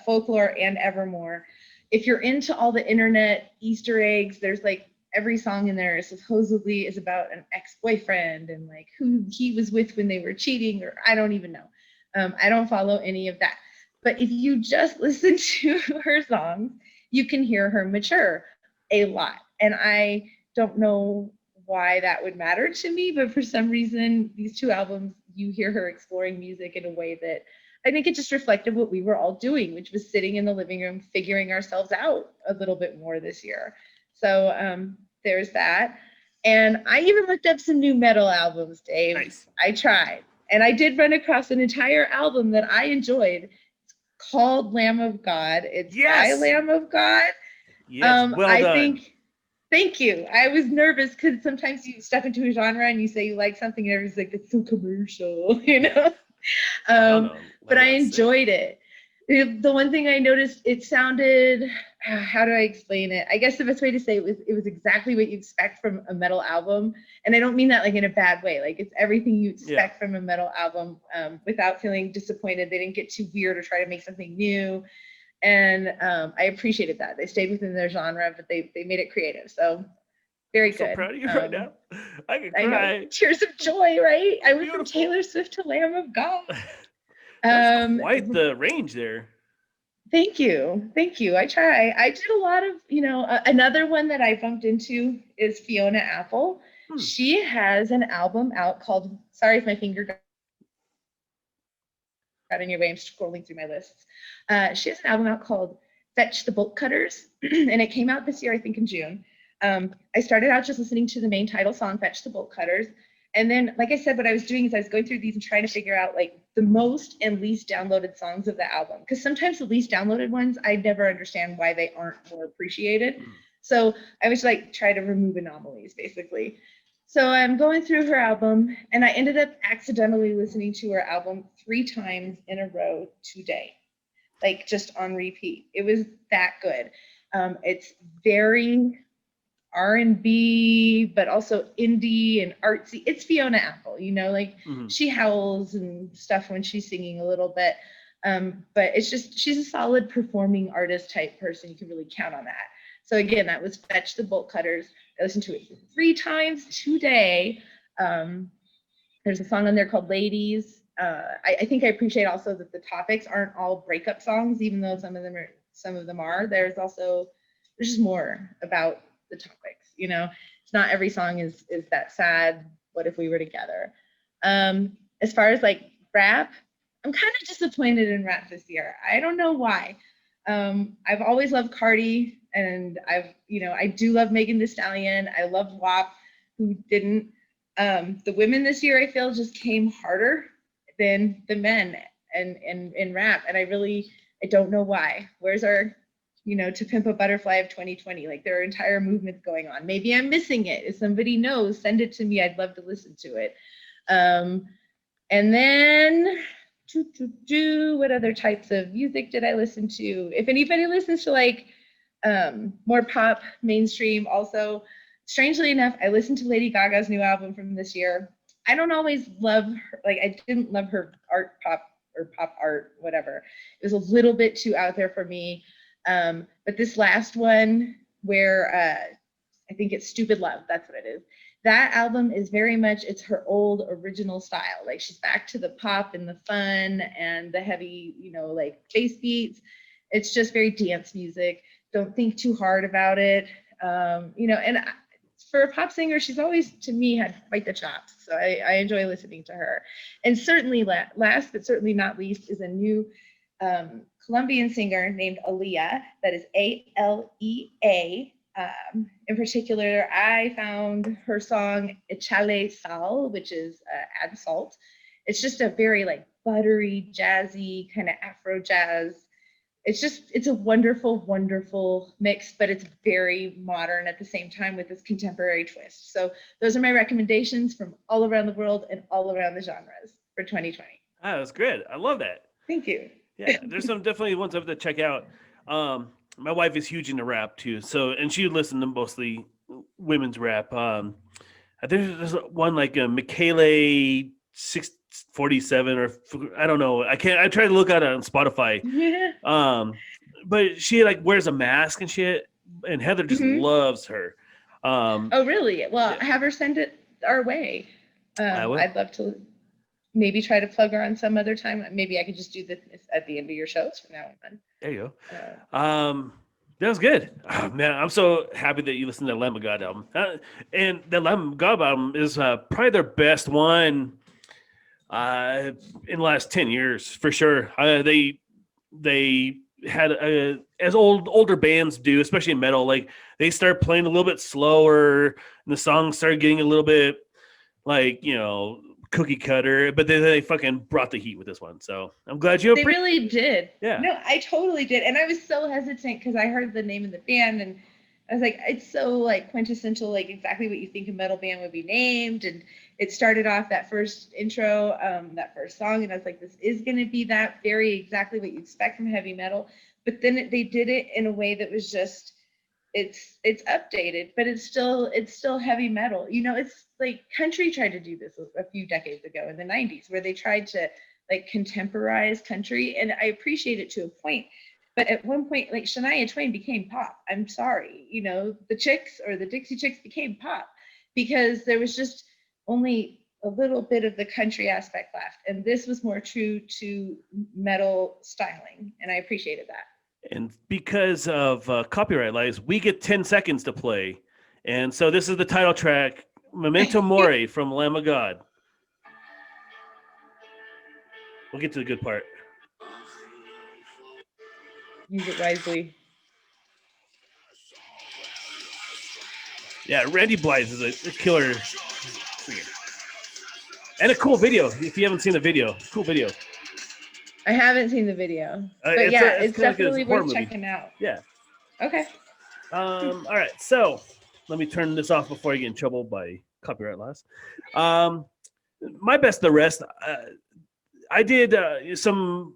Folklore and Evermore. If you're into all the internet Easter eggs, there's like every song in there supposedly is about an ex-boyfriend and like who he was with when they were cheating, or I don't even know. I don't follow any of that. But if you just listen to her songs, you can hear her mature a lot. And I don't know why that would matter to me, but for some reason, these two albums, you hear her exploring music in a way that I think it just reflected what we were all doing, which was sitting in the living room, figuring ourselves out a little bit more this year. So there's that. And I even looked up some new metal albums, Dave. Nice. I tried. And I did run across an entire album that I enjoyed. It's called Lamb of God. It's by Lamb of God. Yes, well done. Thank you. I was nervous because sometimes you step into a genre and you say you like something and everyone's like, it's so commercial, But I enjoyed it. The one thing I noticed, it sounded, how do I explain it? I guess the best way to say it was exactly what you expect from a metal album. And I don't mean that like in a bad way. Like it's everything you expect from a metal album without feeling disappointed. They didn't get too weird or try to make something new. And I appreciated that. They stayed within their genre, but they made it creative. So very good. So proud of you right now. I can cry. I know. Tears of joy, right? I went Beautiful. from Taylor Swift to Lamb of God. That's quite the range there. Thank you. I try. I did a lot of, another one that I bumped into is Fiona Apple. She has an album out called, sorry if my finger got in your way, I'm scrolling through my lists. She has an album out called Fetch the Bolt Cutters, and it came out this year, I think in June. I started out just listening to the main title song, Fetch the Bolt Cutters. And then, like I said, what I was doing is I was going through these and trying to figure out like the most and least downloaded songs of the album. Because sometimes the least downloaded ones, I never understand why they aren't more appreciated. So I was like, try to remove anomalies, basically. So I'm going through her album, and I ended up accidentally listening to her album 3 times in a row today, like just on repeat. It was that good. It's very R&B, but also indie and artsy. It's Fiona Apple, she howls and stuff when she's singing a little bit. But it's just, she's a solid performing artist type person. You can really count on that. So again, that was Fetch the Bolt Cutters. I listened to it 3 times today. There's a song on there called Ladies. I think I appreciate also that the topics aren't all breakup songs, even though some of them are. There's just more about the topics, it's not every song is that sad, what if we were together. As far as like rap, I'm kind of disappointed in rap this year. I don't know why. I've always loved Cardi, and I do love Megan Thee Stallion. I love WAP. Who didn't? The women this year, I feel, just came harder than the men and in rap, and I don't know why. Where's our To Pimp a Butterfly of 2020? Like, there are entire movements going on. Maybe I'm missing it. If somebody knows, send it to me. I'd love to listen to it. And then what other types of music did I listen to? If anybody listens to like more pop, mainstream, also, strangely enough, I listened to Lady Gaga's new album from this year. I don't always love her, like I didn't love her pop art, whatever. It was a little bit too out there for me. But this last one where I think it's Stupid Love, that's what it is. That album is very much, it's her old original style. Like, she's back to the pop and the fun and the heavy, like bass beats. It's just very dance music. Don't think too hard about it. And for a pop singer, she's always, to me, had quite the chops. So I enjoy listening to her. And certainly last, but certainly not least, is a new Colombian singer named Aaliyah. That is Alea. In particular, I found her song Echale Sal, which is add salt. It's just a very like buttery, jazzy kind of Afro jazz. It's a wonderful, wonderful mix, but it's very modern at the same time with this contemporary twist. So those are my recommendations from all around the world and all around the genres for 2020. Ah, that's good. I love that. Thank you. Yeah, there's some definitely ones I have to check out. My wife is huge into rap too, and she would listen to mostly women's rap. I think there's one like Michele 647 or I don't know. I try to look at it on Spotify. Yeah. But she like wears a mask and shit, and Heather just loves her. Oh, really? Well, yeah. Have her send it our way. I I'd love to maybe try to plug her on some other time. Maybe I could just do this at the end of your shows from now on. There you go. That was good. Oh, man, I'm so happy that you listened to the Lamb of God album. And the Lamb of God album is probably their best one in the last 10 years, for sure. They had, as older bands do, especially in metal, like they start playing a little bit slower, and the songs started getting a little bit like, cookie cutter, but they fucking brought the heat with this one. So I'm glad you. They really did. Yeah. No, I totally did, and I was so hesitant because I heard the name of the band, and I was like, it's so like quintessential, like exactly what you think a metal band would be named. And it started off that first intro, that first song, and I was like, this is going to be that very exactly what you expect from heavy metal. But then they did it in a way that was just. It's updated, but it's still heavy metal. It's like country tried to do this a few decades ago in the 90s, where they tried to like contemporize country, and I appreciate it to a point. But at one point, like Shania Twain became pop. I'm sorry, the Chicks or the Dixie Chicks became pop because there was just only a little bit of the country aspect left, and this was more true to metal styling, and I appreciated that. And because of copyright laws, we get 10 seconds to play. And so this is the title track, Memento Mori from Lamb of God. We'll get to the good part. Use it wisely. Yeah, Randy Blythe is a killer singer. And a cool video, if you haven't seen the video. Cool video. I haven't seen the video, but it's definitely worth checking out. Yeah. Okay. All right. So let me turn this off before I get in trouble by copyright laws. My best, the rest. I did some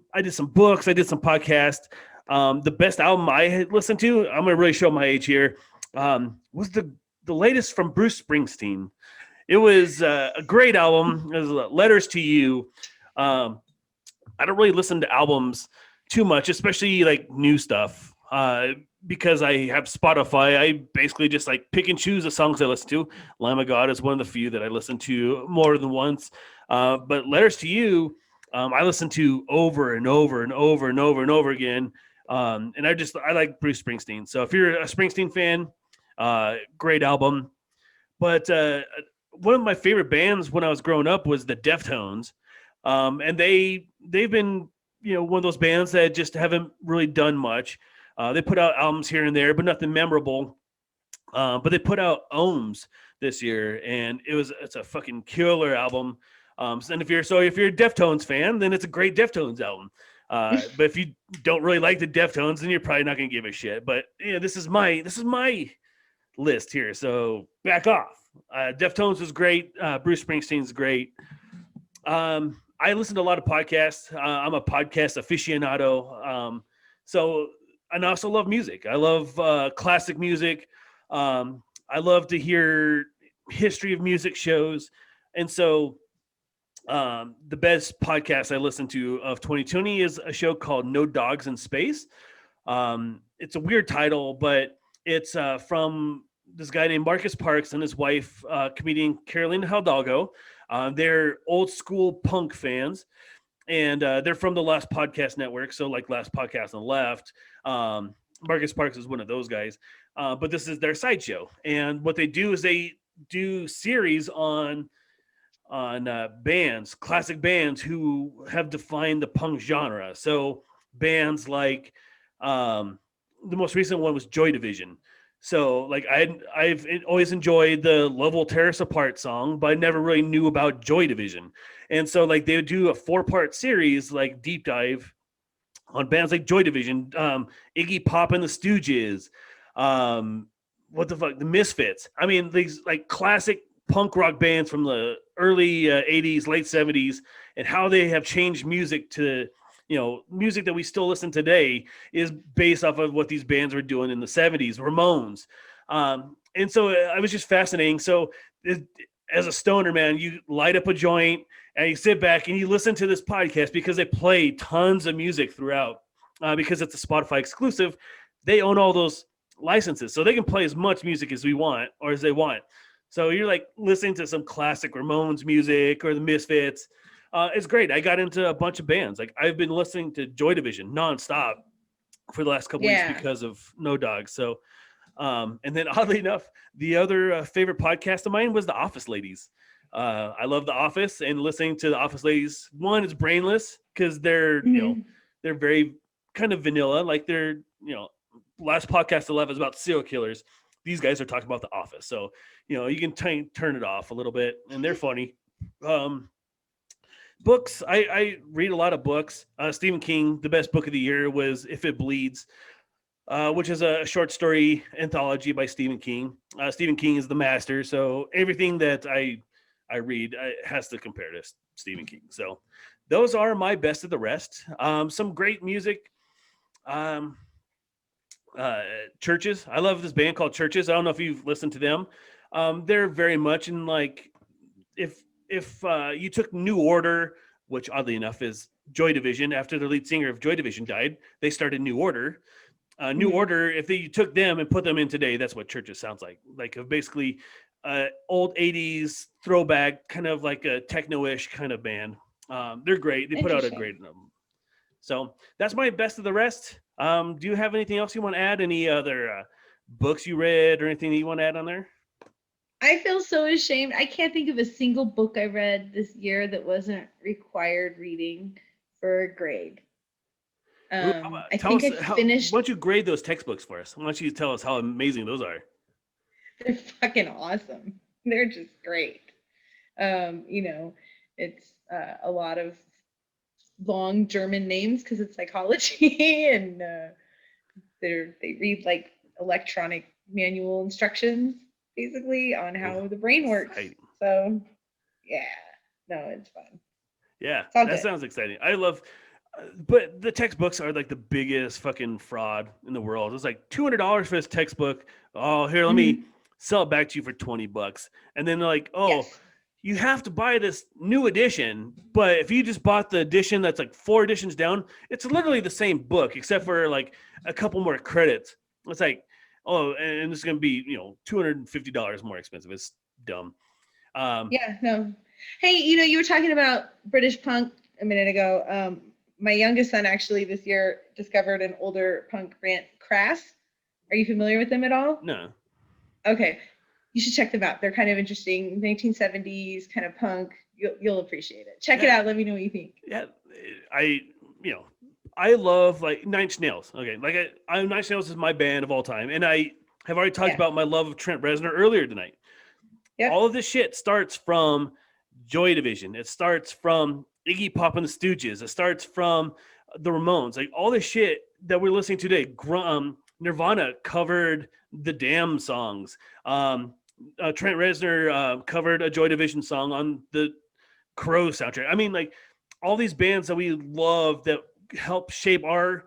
books. I did some podcasts. The best album I had listened to, I'm gonna really show my age here, was the latest from Bruce Springsteen. It was a great album. It was Letters to You. I don't really listen to albums too much, especially like new stuff. Because I have Spotify, I basically just like pick and choose the songs I listen to. Lamb of God is one of the few that I listen to more than once. But Letters to You, I listen to over and over and over and over and over again. And I like Bruce Springsteen. So if you're a Springsteen fan, great album. But one of my favorite bands when I was growing up was the Deftones, and they've been one of those bands that just haven't really done much. They put out albums here and there, but nothing memorable. But they put out Ohms this year, and it's a fucking killer album. And if you're a Deftones fan, then it's a great Deftones album. But if you don't really like the Deftones, then you're probably not going to give a shit. But this is my list here, so back off. Deftones was great. Bruce Springsteen's great. I listen to a lot of podcasts. I'm a podcast aficionado. And I also love music. I love classic music. I love to hear history of music shows. And so the best podcast I listen to of 2020 is a show called No Dogs in Space. It's a weird title, but it's from this guy named Marcus Parks and his wife, comedian Carolina Hidalgo. They're old school punk fans, and they're from the Last Podcast Network. So like Last Podcast on the Left, Marcus Parks is one of those guys. But this is their sideshow. And what they do is they do series on bands, classic bands who have defined the punk genre. So bands like the most recent one was Joy Division. So like I've always enjoyed the Love Will Tear Us Apart song, but I never really knew about Joy Division. And so like they would do a 4-part series, like deep dive on bands like Joy Division, Iggy Pop and the Stooges, the Misfits. I mean, these like classic punk rock bands from the early 80s, late 70s, and how they have changed music to, music that we still listen today is based off of what these bands were doing in the 70s, Ramones. And so it was just fascinating. So as a stoner, man, you light up a joint and you sit back and you listen to this podcast because they play tons of music throughout, because it's a Spotify exclusive. They own all those licenses, so they can play as much music as we want or as they want. So you're like listening to some classic Ramones music or the Misfits. It's great. I got into a bunch of bands. Like I've been listening to Joy Division nonstop for the last couple weeks because of No Dogs. So, and then oddly enough, the other favorite podcast of mine was The Office Ladies. I love The Office, and listening to The Office Ladies. One is brainless because they're they're very kind of vanilla. Like they're Last Podcast 11 is about serial killers. These guys are talking about The Office, so you can turn it off a little bit, and they're funny. Books, I read a lot of books. Stephen King, the best book of the year was If It Bleeds, which is a short story anthology by Stephen King. Stephen King is the master, so everything that I read has to compare to Stephen King. So those are my best of the rest. Some great music. Churches. I love this band called Churches. I don't know if you've listened to them. They're very much in like if you took New Order, which oddly enough is Joy Division, after the lead singer of Joy Division died, they started New Order. New Order, if you took them and put them in today, that's what Churches sounds like. Like basically old 80s throwback, kind of like a techno-ish kind of band. They're great. They put out a great album. So that's my best of the rest. Do you have anything else you want to add? Any other books you read or anything that you want to add on there? I feel so ashamed. I can't think of a single book I read this year that wasn't required reading for a grade. I think I finished. Why don't you grade those textbooks for us? Why don't you tell us how amazing those are? They're fucking awesome. They're just great. It's a lot of long German names because it's psychology, and they read like electronic manual instructions basically on how the brain works. So it's fun. Yeah, that sounds exciting. I love, but the textbooks are like the biggest fucking fraud in the world. It's like $200 for this textbook. Oh, here, let me sell it back to you for $20. And then they're like, you have to buy this new edition. But if you just bought the edition that's like 4 editions down, it's literally the same book except for like a couple more credits. It's like, oh, and it's going to be, $250 more expensive. It's dumb. Yeah, no. Hey, you were talking about British punk a minute ago. My youngest son actually this year discovered an older punk band, Crass. Are you familiar with them at all? No. Okay. You should check them out. They're kind of interesting. 1970s kind of punk. You'll appreciate it. Check it out. Let me know what you think. Yeah. I love like Nine Inch Nails. Okay. Like Nine Inch Nails is my band of all time. And I have already talked about my love of Trent Reznor earlier tonight. Yep. All of this shit starts from Joy Division. It starts from Iggy Pop and the Stooges. It starts from the Ramones. Like all this shit that we're listening to today. Nirvana covered the Damn songs. Trent Reznor covered a Joy Division song on the Crow soundtrack. I mean, like all these bands that we love that help shape our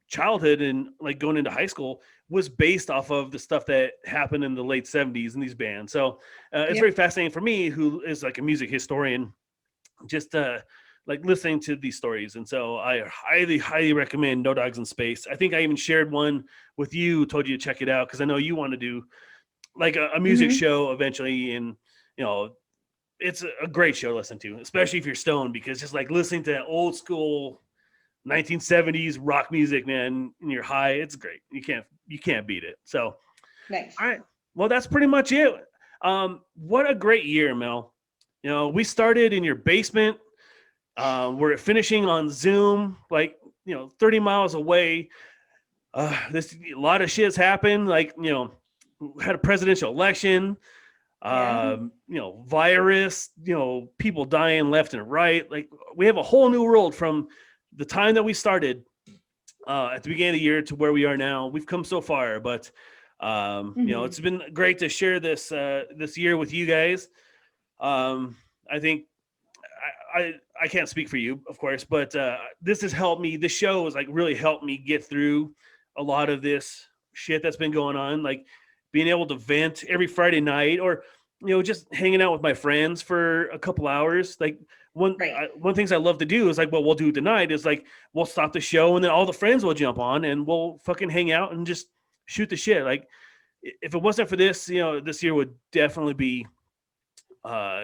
childhood and like going into high school was based off of the stuff that happened in the late 70s in these bands. So it's very fascinating for me, who is like a music historian, just like listening to these stories. And so I highly, highly recommend No Dogs in Space. I think I even shared one with you, told you to check it out, because I know you want to do like a music show eventually. And, it's a great show to listen to, especially if you're stoned, because just like listening to that old school 1970s rock music, man, and you're high, it's great. You can't beat it. So nice. All right. Well, that's pretty much it. What a great year, Mel. We started in your basement. We're finishing on Zoom, like, 30 miles away. A lot of shit's happened. Like, had a presidential election, virus, people dying left and right. Like we have a whole new world from the time that we started at the beginning of the year to where we are now. We've come so far, but it's been great to share this year with you guys. I think I can't speak for you, of course, but this has helped me. This show has like really helped me get through a lot of this shit that's been going on, like being able to vent every Friday night, or just hanging out with my friends for a couple hours. Like one things I love to do is like what we'll do tonight is like we'll stop the show and then all the friends will jump on and we'll fucking hang out and just shoot the shit. Like if it wasn't for this, this year would definitely be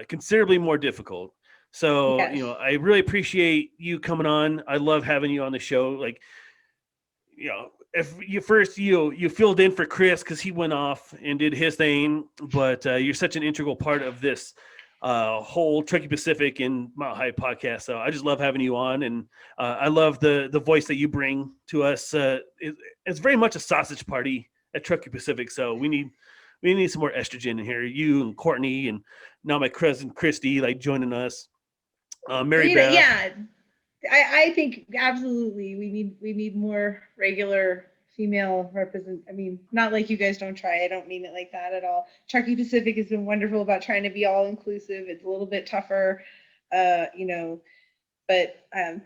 considerably more difficult. So, I really appreciate you coming on. I love having you on the show. Like, if you first, you filled in for Chris because he went off and did his thing, but you're such an integral part of this whole Truckee Pacific and Mile High podcast. So I just love having you on, and I love the voice that you bring to us. It's very much a sausage party at Truckee Pacific. So we need some more estrogen in here. You and Courtney, and now my cousin Christy, like joining us. Mary Beth. Yeah, I think absolutely we need more regular female represent. I mean, not like you guys don't try. I don't mean it like that at all. Truckee Pacific has been wonderful about trying to be all inclusive. It's a little bit tougher, but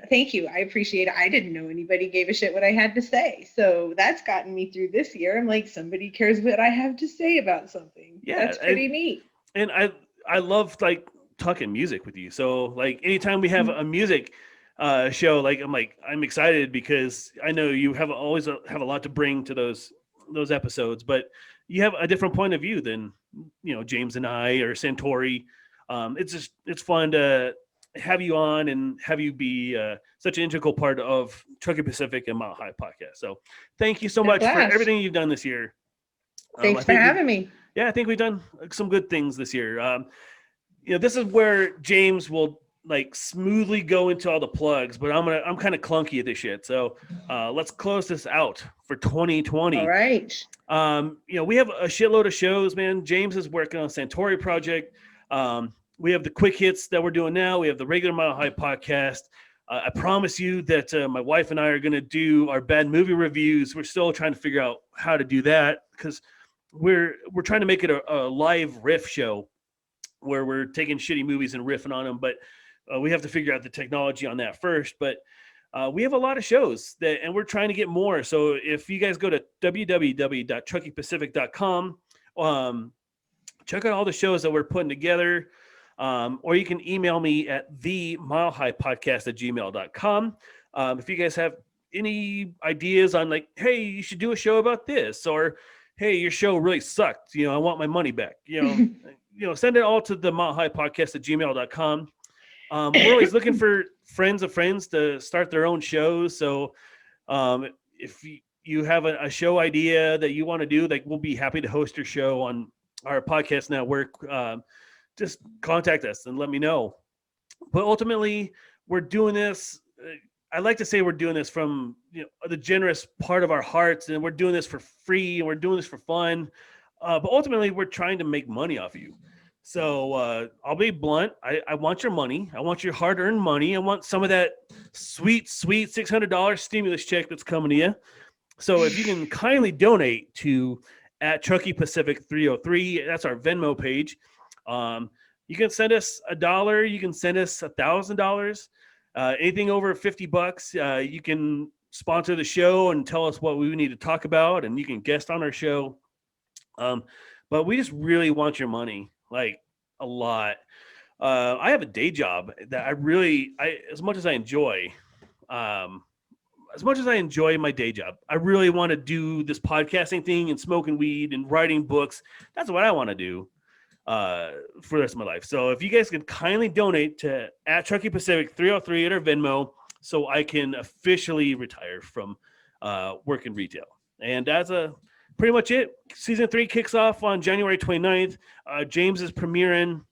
thank you. I appreciate it. I didn't know anybody gave a shit what I had to say. So that's gotten me through this year. I'm like, somebody cares what I have to say about something. Yeah, that's pretty neat. And I love like talking music with you. So like anytime we have a music show, like I'm excited because I know you always have a lot to bring to those episodes, but you have a different point of view than James and I or Santori. It's fun to have you on and have you be such an integral part of Truckee Pacific and Mile High podcast. So thank you so much for everything you've done this year. Thanks for having me. Yeah, I think we've done some good things this year. This is where James will like smoothly go into all the plugs, but I'm kind of clunky at this shit. So let's close this out for 2020. All right. We have a shitload of shows, man. James is working on Santori project. We have the quick hits that we're doing now. We have the regular Mile High podcast. I promise you that my wife and I are going to do our bad movie reviews. We're still trying to figure out how to do that because we're trying to make it a live riff show where we're taking shitty movies and riffing on them. But we have to figure out the technology on that first. But we have a lot of shows and we're trying to get more. So if you guys go to www.truckeepacific.com, check out all the shows that we're putting together. Or you can email me at themilehighpodcast@gmail.com. If you guys have any ideas on like, hey, you should do a show about this, or hey, your show really sucked, I want my money back, send it all to the milehighpodcast@gmail.com. We're always looking for friends of friends to start their own shows. So if you have a show idea that you want to do, like, we'll be happy to host your show on our podcast network. Just contact us and let me know. But ultimately, we're doing this. I like to say we're doing this from the generous part of our hearts, and we're doing this for free, and we're doing this for fun. But ultimately, we're trying to make money off of you. So I'll be blunt. I want your money. I want your hard-earned money. I want some of that sweet $600 stimulus check that's coming to you. So if you can kindly donate to @TruckyPacific303, that's our Venmo page. You can send us $1. You can send us $1,000. Anything over $50, you can sponsor the show and tell us what we need to talk about, and you can guest on our show. But we just really want your money, like a lot. I have a day job that as much as I enjoy my day job, I really want to do this podcasting thing and smoking weed and writing books. That's what I want to do for the rest of my life. So if you guys can kindly donate to @TruckyPacific303 at our Venmo, so I can officially retire from working retail. And that's pretty much it. Season 3 kicks off on January 29th. James is premiering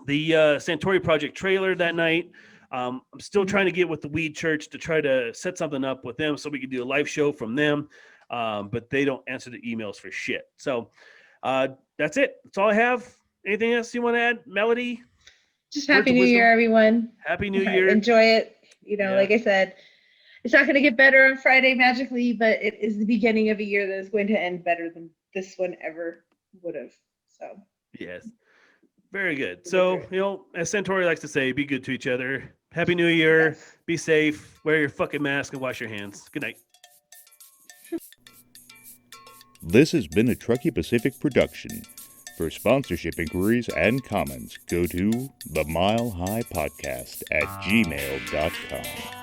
the Santori Project trailer that night. I'm still trying to get with the Weed Church to try to set something up with them so we can do a live show from them. But they don't answer the emails for shit. So that's it. That's all I have. Anything else you want to add, Melody? Just Happy New Year, everyone. Happy New Year. Enjoy it. Like I said, it's not going to get better on Friday magically, but it is the beginning of a year that is going to end better than this one ever would have. So yes, very good. So, as Santori likes to say, be good to each other. Happy New Year. Yes. Be safe. Wear your fucking mask and wash your hands. Good night. This has been a Truckee Pacific production. For sponsorship inquiries and comments, go to the Mile High Podcast @gmail.com.